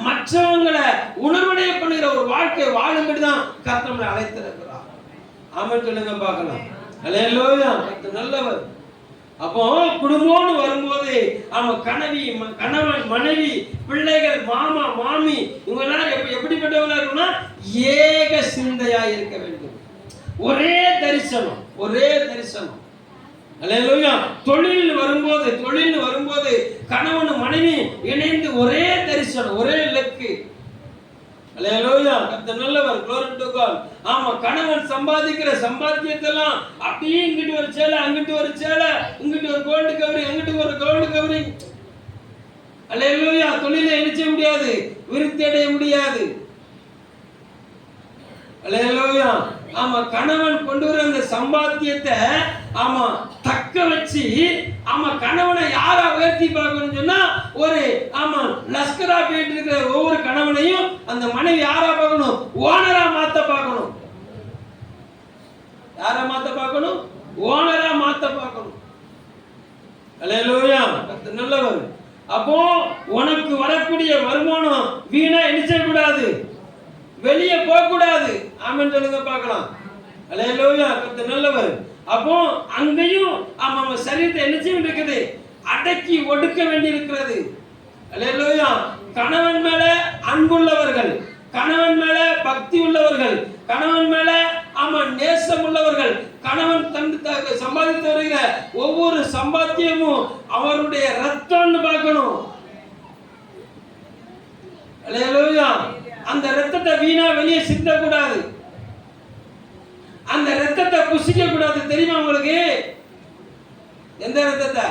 மற்றவங்களை உணர்வடைய பண்ணுகிற ஒரு வாழ்க்கை வாழும்படி தான் கர்த்தர் அழைத்திருக்கிறார். ஆமென் சொல்லுங்க பார்க்கலாம். அல்லேலூயா. கர்த்தர் நல்லவர். அப்போ குடும்பம்னு வரும்போது அவன் கணவன் மனைவி பிள்ளைகள் மாமா மாமி இவங்க எல்லாம் எப்படிப்பட்டவங்களா இருக்கும்னா ஏக சிந்தையா இருக்க வேண்டும். ஒரே தரிசனம், ஒரே தரிசனம். அல்லேலூயா. தொழில் வரும்போது கணவன் மனைவி இணைந்து ஒரே தரிசனம், ஒரே இலக்கு. அல்லேலூயா. கர்த்தர் நல்லவர். glory to God. ஆமா, கணவன் சம்பாதிக்கிற சம்பாத்தியத்தெல்லாம் அப்படியே இங்கிட்டு ஒரு சேலை, அங்கிட்டு ஒரு சேலை, இங்கிட்டு ஒரு கோல்டு கவரிங், அங்கிட்டு ஒரு கோல்டு கவரிங். அல்லேலூயா. தொழிலை இணைச்ச முடியாது, விருத்தி அடைய முடியாது. அல்லேலூயா. ஆமா, கணவன் கொண்டு வர அந்த சம்பாத்தியத்தை ஆமா தக்க வச்சு ஆமா கணவனை யாரா உயர்த்தி பார்க்கணும்னு சொன்னா ஒரு ஆமா லஸ்கரா போயிட்டு இருக்கிற ஒவ்வொரு கணவனையும் அந்த மனைவி யாரா பார்க்கணும்? ஓனரா மாத்த பார்க்கணும். யாரா மாத்த பார்க்கணும்? ஓனரா மாத்த பார்க்கணும். அல்லேலூயா. கர்த்தர் நல்லவர். அப்போ உனக்கு வரக்கூடிய வருமானம் வீணா எண்ணிச்ச கூடாது, வெளியே போக கூடாது. ஆமென் சொல்லுங்க பார்க்கலாம். அல்லேலூயா. கர்த்தர் நல்லவர். அப்போ அங்கேயும் நம்ம சரீரத்தை என்ன செய்ய வேண்டியிருக்குது? அடக்கி ஒடுக்க வேண்டி இருக்கிறது. அல்லேலூயா. கணவன் மேல அன்புள்ளவர்கள், கணவன் மேல பக்தி உள்ளவர்கள், கணவன் மேல நேசம் உள்ளவர்கள், கணவன் தன் சம்பாதித்து வருகிற ஒவ்வொரு சம்பாத்தியமும் அவருடைய ரத்தம்னு பார்க்கணும். அல்லேலூயா. அந்த ரத்தத்தை வீணா வெளியே சிந்தக்கூடாது, அந்த ரத்தத்தை புசிக்க கூடாது. தெரியுமா உங்களுக்கு? எந்த ரத்தத்தை?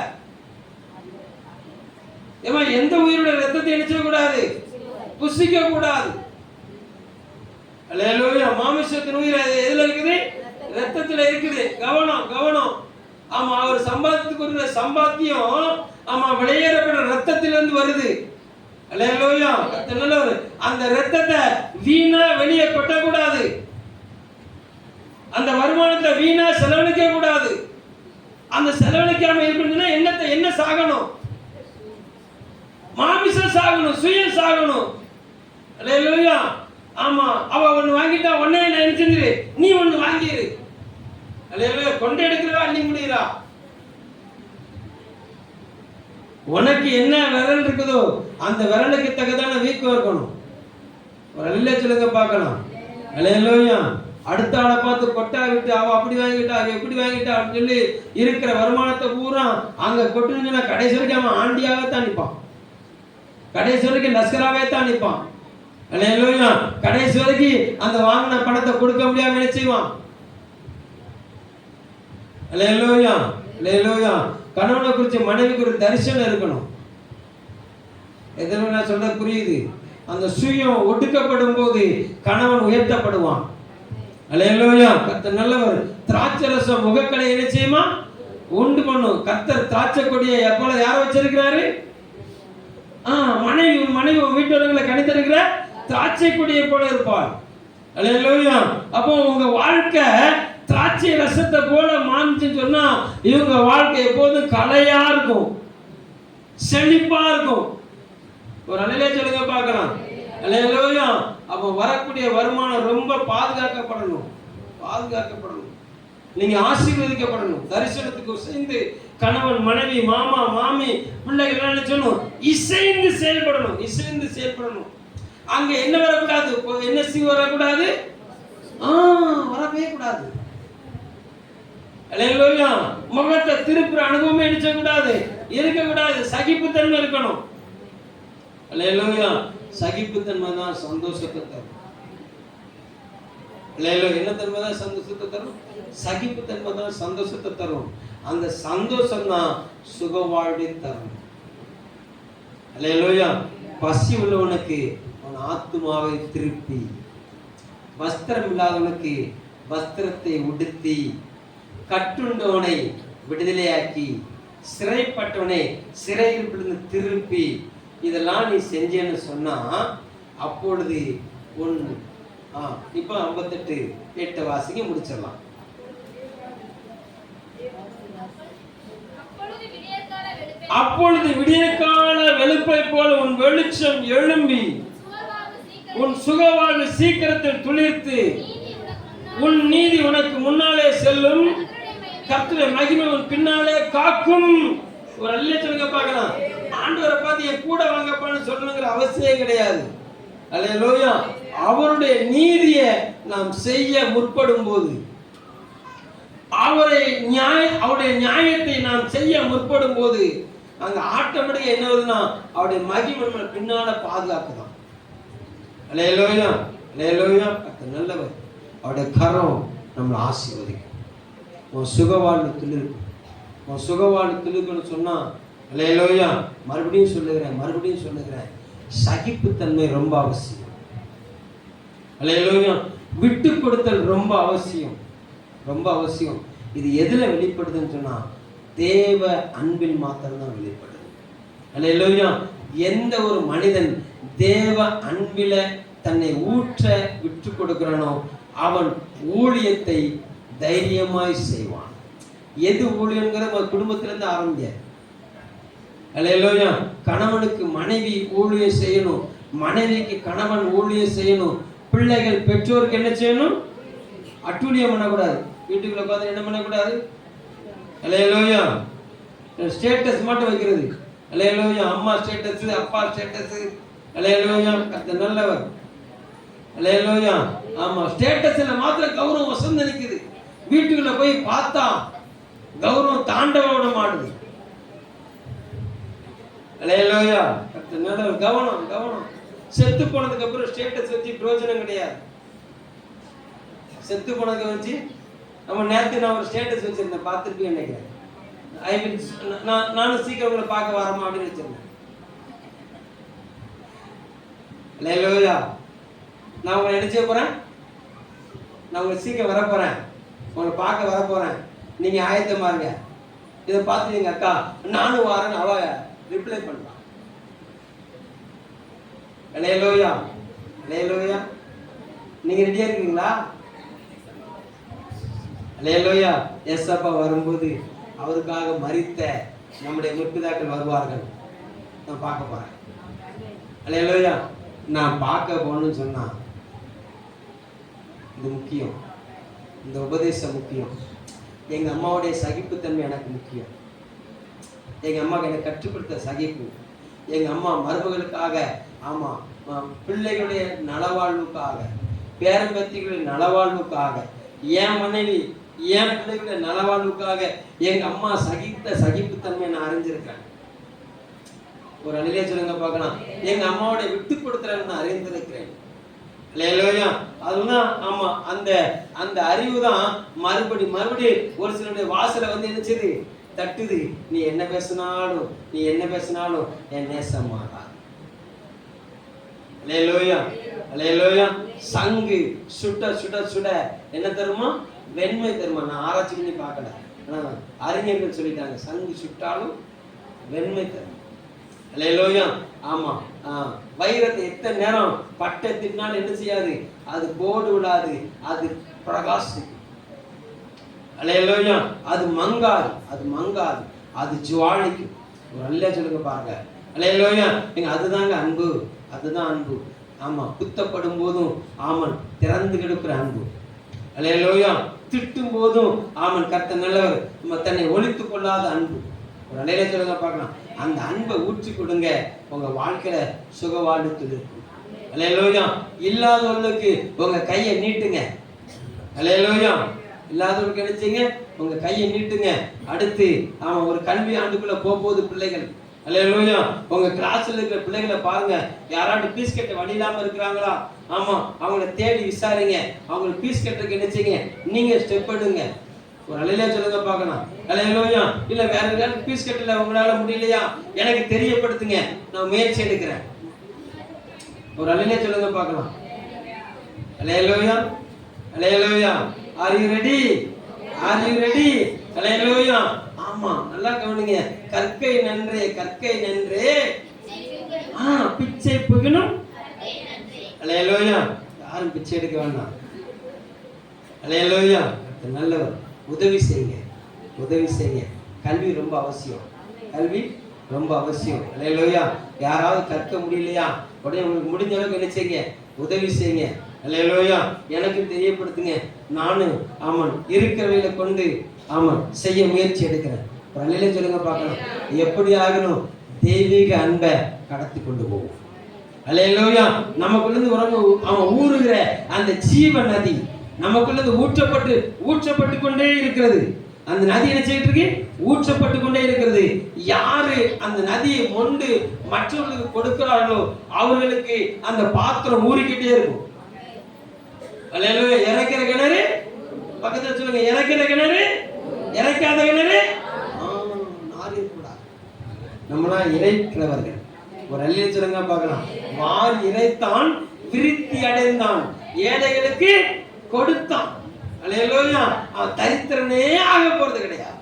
ஏமா எந்த உயிருடைய ரத்தத்தை இணைச்ச கூடாது, புசிக்க கூடாது. அல்லேலூயா. மாமிசத்தின் உயிர் எதுல இருக்குது? ரத்தத்துல இருக்குது. கவனம் கவனம். ஆமா, அவர் சம்பாதித்துக்கு வருகிற சம்பாத்தியம் ஆமா வெளியேறப்பட்ட ரத்தத்திலிருந்து வருது. அல்லேலூயா. கர்த்தர் நல்லவர். அந்த ரத்தத்தை வீணா வெளியே கொட்ட கூடாது, அந்த வருமானத்தை வீணா செலவழிக்க கூடாது. அந்த செலவழிக்காம இருக்கணும்னா என்ன சாகணும்? மாமிசம் சாகணும், சுயம் சாகணும். அல்லேலூயா. ஆமா, அவ ஒண்ணு வாங்கிட்டா உடனே நான் செஞ்சிரு, நீ ஒண்ணு வாங்கிரு. அல்லேலூயா. கொண்டு எடுக்கிறவா அள்ளி முடிகிறா. உனக்கு என்ன விரல் இருக்குதோ அந்த விரலுக்கு தக்கதான வீக்கம் இருக்கணும். ஒரு அல்ல சொல்லுங்க பார்க்கலாம். அல்லேலூயா. அடுத்த ஆளை பார்த்து கொட்டா விட்டு அவ அப்படி வாங்கிட்டா, அவ எப்படி வாங்கிட்டா அப்படின்னு சொல்லி இருக்கிற வருமானத்தை பூரா அங்க கொட்டுனா கடைசி வரைக்கும் அவன் ஆண்டியாகத்தான் நிற்பான், கடைசி வரைக்கும் லஸ்கராவே தான் நிற்பான். அல்லேலூயா. கடைசி வரைக்கும் அந்த வாங்கின பணத்தை கொடுக்க முடியாம என்ன செய்வான்? அல்லேலூயா. அல்லேலூயா. கணவனை குறித்து மனைவிக்கு ஒரு தரிசனம் இருக்கணும். எதுவும் நான் சொல்ல புரியுது? அந்த சுயம் ஒடுக்கப்படும் போது கணவன் உயர்த்தப்படுவான். அல்லேலூயா. கர்த்தர் நல்லவர். திராட்சை ரசம் முகக்கலை என்ன செய்யுமா? உண்டு பண்ணும். கர்த்தர் திராட்சை கொடியை எப்போது யார வச்சிருக்கிறாரு? மனைவி வீட்டுல கணித்திருக்கிற திராட்சை கொடியை போல இருப்பாள். அல்லேலூயா. அப்போ உங்க வாழ்க்கை திராட்சை ரசத்தை போல மாறிச்சுன்னு சொன்னா இவங்க வாழ்க்கை எப்போதும் கலையா இருக்கும், செழிப்பா இருக்கும். ஒரு அலையிலே சொல்லுங்க பார்க்கலாம். அல்லேலூயா. அப்போ வரக்கூடிய வருமானம் ரொம்ப பாதுகாக்கப்படணும், பாதுகாக்கப்படணும். நீங்க ஆசீர்வதிக்கப்படணும். தரிசனத்துக்கு இசைந்து கணவன் மனைவி மாமா மாமி பிள்ளைகள் என்ன சொல்லணும்? இசைந்து செயல்படணும், இசைந்து செயல்படணும். அங்க என்ன வரக்கூடாது? என்ன வரக்கூடாது? வரவே கூடாது. அல்லேலூயா. முகத்தை திருப்புற அனுபவமே இருக்கக்கூடாது, இருக்கக்கூடாது. சகிப்புத்தன்மை இருக்கணும். அல்லேலூயா. சகிப்புத்தன்மை தான் சந்தோஷத்தை தரும். அல்லேலூயா. என்ன தன்மை தான் சந்தோஷத்தை தரும்? சகிப்புத்தன்மை தான் சந்தோஷத்தை தரும். அந்த சந்தோஷம் தான் சுக வாழ்வை தரும். அல்லேலூயா. பசி உள்ளவனுக்கு அவன் ஆத்துமாவை திருப்பி, வஸ்திரம் இல்லாதவனுக்கு வஸ்திரத்தை உடுத்தி, கட்டுண்டவனை விடுதலையாக்கி, சிறைப்பட்டவனை சிறையிலிருந்து திருப்பி இதெல்லாம் நீ செஞ்சேன்னு சொன்னா அப்பொழுது உன் இப்போ 58:8 வாசிக்க முடிச்சிடலாம். அப்பொழுது விடியற்கால வெளுப்பை போல உன் வெளிச்சம் எழும்பி உன் சுகவாழ்வு சீக்கிரத்தில் துளிர்த்து உன் நீதி உனக்கு முன்னாலே செல்லும், கர்த்தருடைய மகிமை உன் பின்னாலே காக்கும். ஒரு அல்ல சொல்லுங்க பார்க்கலாம். ஆண்டவரை பார்த்து என் கூட வாங்கப்பான்னு சொல்லணுங்கிற அவசியம் கிடையாது. அல்லேலூயா. அவருடைய நீதியை நாம் செய்ய முற்படும் போது, அவருடைய நியாயத்தை நாம் செய்ய முற்படும் போது அங்க ஆட்டோமேட்டிக்கா என்ன வருதுன்னா அவருடைய மகிமை நம்ம பின்னால பாதுகாக்குதான். அல்லேலூயா, அல்லேலூயா. நல்லவர். அவருடைய கரம் நம்மளை ஆசீர்வதிக்கும். உன் சுகவாழ்வு துளிர்க்கும். உன் சுகவாழ்வு துளிர்க்குன்னு சொன்னா அல்லேலூயா. மறுபடியும் சொல்லுகிறேன், சகிப்புத்தன்மை ரொம்ப அவசியம். அல்லேலூயா. விட்டு கொடுத்தல் ரொம்ப அவசியம், ரொம்ப அவசியம். இது எதுல வெளிப்படுதுன்னு சொன்னா தேவ அன்பில் மாத்திரம்தான் வெளிப்படுது. அல்லேலூயா. எந்த ஒரு மனிதன் தேவ அன்பில தன்னை ஊற்ற விட்டு கொடுக்கிறானோ அவன் ஊழியத்தை தைரியமாய் செய்வான். எது ஊழியங்கிறது குடும்பத்திலிருந்து ஆரம்பிங்க. அல்லேலூயா. கணவனுக்கு மனைவி ஊழியம் செய்யணும், மனைவிக்கு கணவன் ஊழியம் செய்யணும், பிள்ளைகள் பெற்றோருக்கு என்ன செய்யணும்? அட்டூழியம் பண்ணக்கூடாது. வீட்டுக்குள்ள பார்த்து என்ன பண்ணக்கூடாது? அல்லேலூயா. ஸ்டேட்டஸ் மட்டும் வைக்கிறது. அல்லேலூயா. அம்மா ஸ்டேட்டஸ், அப்பா ஸ்டேட்டஸ். அல்லேலூயா. அது நல்லவர். அல்லேலூயா. ஆமா, ஸ்டேட்டஸ்ல மாத்திரம் கௌரவம் வசந்து நிக்குது. வீட்டுக்குள்ள போய் பார்த்தா கௌரவம் தாண்டவம் ஆடுது. அல்லேலூயா. அது நல்லவர். கவனம். செத்து போனதுக்கு அப்புறம் ஸ்டேட்டஸ் வச்சு பிரயோஜனம் கிடையாது. செத்து போனதுக்கு வச்சு நம்ம நேரத்தை நான் ஒரு ஸ்டேட்டஸ் வச்சிருந்தேன், பார்த்துருப்பேன் நினைக்கிறேன். நானும் சீக்கிரம் உங்களை பார்க்க வரமா அப்படின்னு வச்சிருந்தேன். அல்லேலூயா. நான் உங்களை நினைச்சே போறேன், நான் உங்களை சீக்கிரம் வர போறேன், உங்களை பார்க்க வர போறேன், நீங்க ஆயத்தமா இருங்க. இதை பார்த்து நீங்க அக்கா நானும் வரேன்னு அவ ரிப்ளை பண்றான். அல்லேலூயா, அல்லேலூயா. நீங்க ரெடியா இருக்கீங்களா? அல்லேலூயா. ஏசப்பா வரும்போது அவருக்காக மரித்த நம்முடைய முற்பிதாக்கள் வருவார்கள். நான் பார்க்க போறேன். அல்லேலூயா. நான் பார்க்க போகணும்னு சொன்னா இது முக்கியம், இந்த உபதேசம் முக்கியம். எங்க அம்மாவுடைய சகிப்புத்தன்மை எனக்கு முக்கியம். எங்க அம்மாவுக்கு எனக்கு கற்றுக் கொடுத்த சகிப்பு, எங்க அம்மா மருமகளுக்காக, ஆமா பிள்ளைகளுடைய நலவாழ்வுக்காக, பேரம்பத்திகளுடைய நலவாழ்வுக்காக, என் மனைவி என் பிள்ளைகளுடைய நலவாழ்வுக்காக எங்க அம்மா சகித்த சகிப்புத்தன்மை நான் அறிஞ்சிருக்கேன். ஒரு அணிலே சொல்லுங்க பார்க்கலாம். எங்க அம்மாவோட விட்டு கொடுத்துறேன்னு நான் அறிந்திருக்கிறேன். அல்லேலூயா. அதுதான் ஆமா, அந்த அறிவு தான் மறுபடி ஒரு சிலருடைய வாசலை வந்து என்னச்சது தட்டுது. நீ என்ன பேசினாலும் என் நேசம் மாறாது. அல்லேலூயா, அல்லேலூயா. சங்கு சுட என்ன தருமா? வெண்மை தருமா? நான் ஆராய்ச்சி பண்ணி பார்க்கல, அறிஞர்கள் சொல்லிட்டாங்க சங்கு சுட்டாலும் வெண்மை தரும். அல்லேலூயா. ஆமா, வைரத்தை எத்தனை நேரம் பட்டை திட்டினாலும் என்ன செய்யாது? அது போடு விடாது, அது பிரகாசிக்கும். அல்லேலூயா. அது மங்காது, அது ஜுவாலிக்கும். நல்லா சொல்லுங்க பாருங்க. அல்லேலூயா. அதுதாங்க அன்பு, அதுதான் அன்பு. ஆமா, குத்தப்படும் போதும் ஆமன் திறந்து கிடக்கிற அன்பு. அல்லேலூயா. திட்டும் போதும் ஆமன் கர்த்தர் நல்லவர், தன்னை ஒழித்துக் கொள்ளாத அன்பு. ஒரு அடையில சொல்லுங்க பார்க்கலாம். அந்த அன்பை ஊற்றி கொடுங்க, உங்க வாழ்க்கையில சுக வாழ்த்து இருக்கும். அல்லேலூயா. இல்லாதவர்களுக்கு உங்க கையை நீட்டுங்க. அல்லேலூயா. இல்லாதவர்களுக்கு நினைச்சீங்க உங்க கையை நீட்டுங்க. அடுத்து ஆமா, ஒரு கல்வி ஆண்டுக்குள்ள போகும்போது பிள்ளைகள், அல்லேலூயா, உங்க கிளாஸ்ல இருக்கிற பிள்ளைகளை பாருங்க, யாராவது பீஸ் கட்ட வழி இல்லாம இருக்கிறாங்களா? ஆமா, அவங்கள தேடி விசாரிங்க. அவங்களுக்கு பீஸ் கட்டுறதுக்கு நினைச்சீங்க, நீங்க ஸ்டெப் எடுங்க. ஒரு அலையில சொல்லுங்க பார்க்கலாம். அல்லேலூயா. இல்ல வேற யாரும் பீஸ் கட்டல, உங்களால முடியலையா, எனக்கு தெரியப்படுத்துங்க, நான் முயற்சி எடுக்கிறேன். ஒரு அலையில சொல்லுங்க பார்க்கலாம். அல்லேலூயா, அல்லேலூயா. Are you ready? Are you ready? அல்லேலூயா. ஆமா, ஆமா, நல்லா கவனிங்க. கற்கை நன்றே, கற்கை நன்றே, பிச்சை புகினும். அல்லேலூயா. யாரும் பிச்சை எடுக்க வேண்டாம். அல்லேலூயா. நல்லவர். உதவி செய்யுங்க, உதவி செய்யுங்க. கல்வி ரொம்ப அவசியம், கல்வி ரொம்ப அவசியம். அல்லேலூயா. யாராவது கற்க முடியலையா, உடனே உங்களுக்கு முடிஞ்ச அளவுக்கு என்ன செய்யுங்க, உதவி செய்யுங்க. அல்லேலூயா. எனக்கு தெரியப்படுத்துங்க. நானும் ஆமாம் இருக்கிறவையில கொண்டு ஆமாம் செய்ய முயற்சி எடுக்கிறேன். அல்லேலூயா சொல்லுங்க பார்க்கலாம். எப்படி ஆகணும்? தெய்வீக அன்பை கடத்தி கொண்டு போவோம். அல்லேலூயா. நமக்குள்ள இருந்து அவன் ஊறுகிற அந்த ஜீவ நதி நமக்குள்ள இருந்து ஊற்றப்பட்டு கொண்டே இருக்கிறது. அந்த நதி என்ன செய்யிட்டு இருக்கு? ஊற்றப்பட்டு கொண்டே இருக்கிறது. யாரு அந்த நதியை மொண்டு மற்றவர்களுக்கு கொடுக்கிறார்களோ அவர்களுக்கு அந்த பாத்திரம் ஊறிக்கிட்டே இருக்கும். அல்லேலூயா. இறைக்கிற கிணறு பக்கத்துல சொல்லுங்க, இறைக்கிற கிணறு இறைக்காத கிணறு நாரி கூடாது. நம்மளாம் இறைக்கிறவர்கள். ஒரு அல்லேலூயா சொல்லுங்க பார்க்கலாம். மார் இறைத்தான், விருத்தி அடைந்தான், ஏழைகளுக்கு கொடுத்தான். அல்லேலூயா. தரித்திரனே ஆக போறது கிடையாது.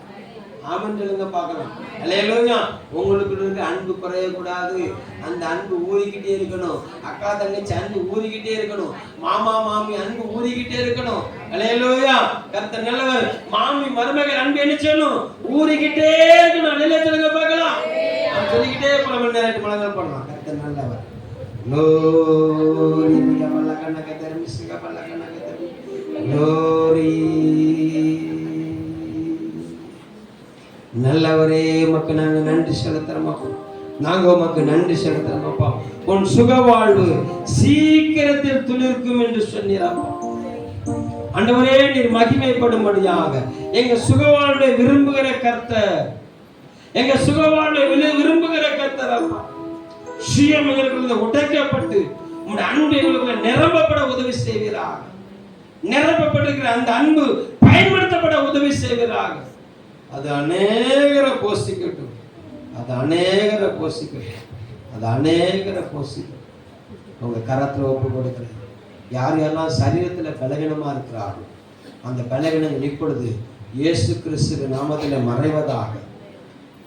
ஆமென் சொல்லுங்க பார்க்கலாம். அல்லேலூயா. உங்களுக்கு இருக்க அன்பு குறையக்கூடாது. அந்த அன்பு ஊறிக்கிட்டே இருக்கணும். அக்கா தங்கச்சி அன்பு ஊறிக்கிட்டே இருக்கணும். மாமா மாமி அன்பு ஊறிக்கிட்டே இருக்கணும். அல்லேலூயா. கர்த்தர் நல்லவர். மாமி மருமகள் அன்பு என்ன செய்யணும்? ஊறிக்கிட்டே இருக்கணும். அல்லேலூயா சொல்லுங்க பார்க்கலாம். சொல்லிக்கிட்டே பல மணி நேரம் 8 மணி நேரம் பண்ணலாம். கர்த்தர் நல்லவர். Glory Glory. நல்லவரே, உமக்கு நாங்க நன்றி செலுத்துறோம். நாங்க உமக்கு நன்றி செலுத்துறோம்ப்பா. உன் சுக வாழ்வு சீக்கிரத்தில் துளிர்க்கும் என்று சொன்னீராப்பா. ஆண்டவரே, நீர் மகிமைப்படும்படியாக எங்க சுக வாழ்வை விரும்புகிற கர்த்தர், எங்க சுக வாழ்வை விரும்புகிற கர்த்தர் அப்பா. சுயம் எங்களுக்குள்ள உடைக்கப்பட்டு உங்களுடைய அன்பு எங்களுக்குள்ள நிரம்பப்பட உதவி செய்வீராக. நிரப்பப்பட்டிருக்கிற அந்த அன்பு பயன்படுத்தப்பட உதவி செய்வீராக. அது அநேகரை போஷிக்கட்டும், அது அநேகரை போஷிக்கட்டும், அது அநேகரை போஷிக்கட்டும். உங்க கரத்துல ஒப்பு கொடுக்கிறேன். யார் யாரெல்லாம் சரீரத்துல பலவீனமா இருக்கிறார்கள் அந்த பலவீனங்கள் இப்பொழுது இயேசு கிறிஸ்துவின் நாமத்தில் மறைவதாக,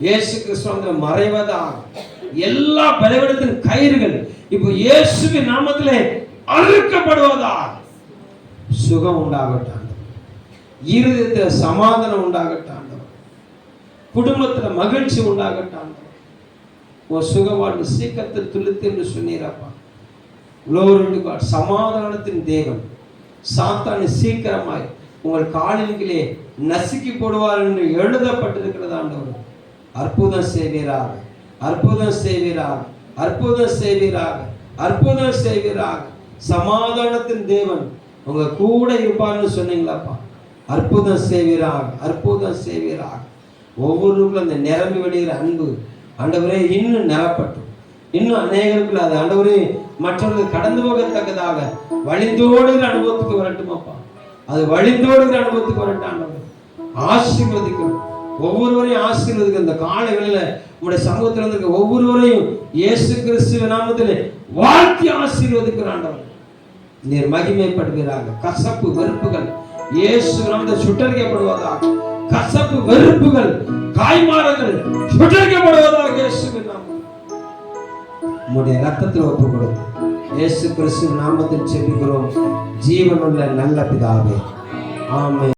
இயேசு கிறிஸ்துவின் மறைவதாக. எல்லா பலவீனத்தின் கயிறுகள் இப்போ இயேசுவின் நாமத்திலே அறுக்கப்படுவதாக. சுகம் உண்டாகட்டும், இருதயத்துல சமாதானம் உண்டாகட்டும், குடும்பத்துல மகிழ்ச்சி உண்டாகட்டும். உன் சுக வாழ்வு சீக்கிரத்தில் துளித்து என்று சொன்னீரப்பா. சமாதானத்தின் தேவன் சாத்தானை சீக்கிரமாய் உங்கள் காலிலே நசுக்கி போடுவார் என்று எழுதப்பட்டிருக்கிறது. ஆண்டவர் அற்புதம் செய்வீராக, அற்புதம் செய்வீராக, அற்புதம் செய்வீராக, அற்புதம் செய்வீராக. சமாதானத்தின் தேவன் உங்க கூட இருப்பார்னு சொன்னீங்களாப்பா. அற்புதம் செய்வீராக, அற்புதம் செய்வீராக. ஒவ்வொருவருக்கும் அந்த நிரம்பி வெளியிற அன்பு ஆண்டவரே இன்னும் நிரப்பட்டும். இன்னும் அநேகருக்குள்ள அது ஆண்டவரே மற்றவர்கள் கடந்து போகத்தக்கதாக வழிந்தோடுகிற அனுபவத்துக்கு வரட்டுமாப்பா. அது வழிந்தோடுகிற அனுபவத்துக்கு வரட்டும். ஆண்டவர் ஆசீர்வதிக்கும், ஒவ்வொருவரையும் ஆசீர்வதிக்கும். இந்த காலை வேளையில உங்களுடைய சமூகத்தில் இருக்க ஒவ்வொருவரையும் இயேசு கிறிஸ்துவின் நாமத்திலே வாழ்த்தி ஆசீர்வதிக்கிற ஆண்டவர் நீர் மகிமைப்படுவீராக. கசப்பு வெறுப்புகள் இயேசு நாமத்தில் சுட்டரிக்கப்படுவதாக. கசப்பு வெறுப்புகள் காய்மாரங்கள் சுட்டரிக்கப்படுவதாக இயேசுவின் நாமத்தில். உம்முடைய ரத்தத்தில் ஒப்பு கொடுங்க. இயேசு கிறிஸ்துவின் நாமத்தில் ஜெபிக்கிறோம் ஜீவனுள்ள நல்ல பிதாவே, ஆமென்.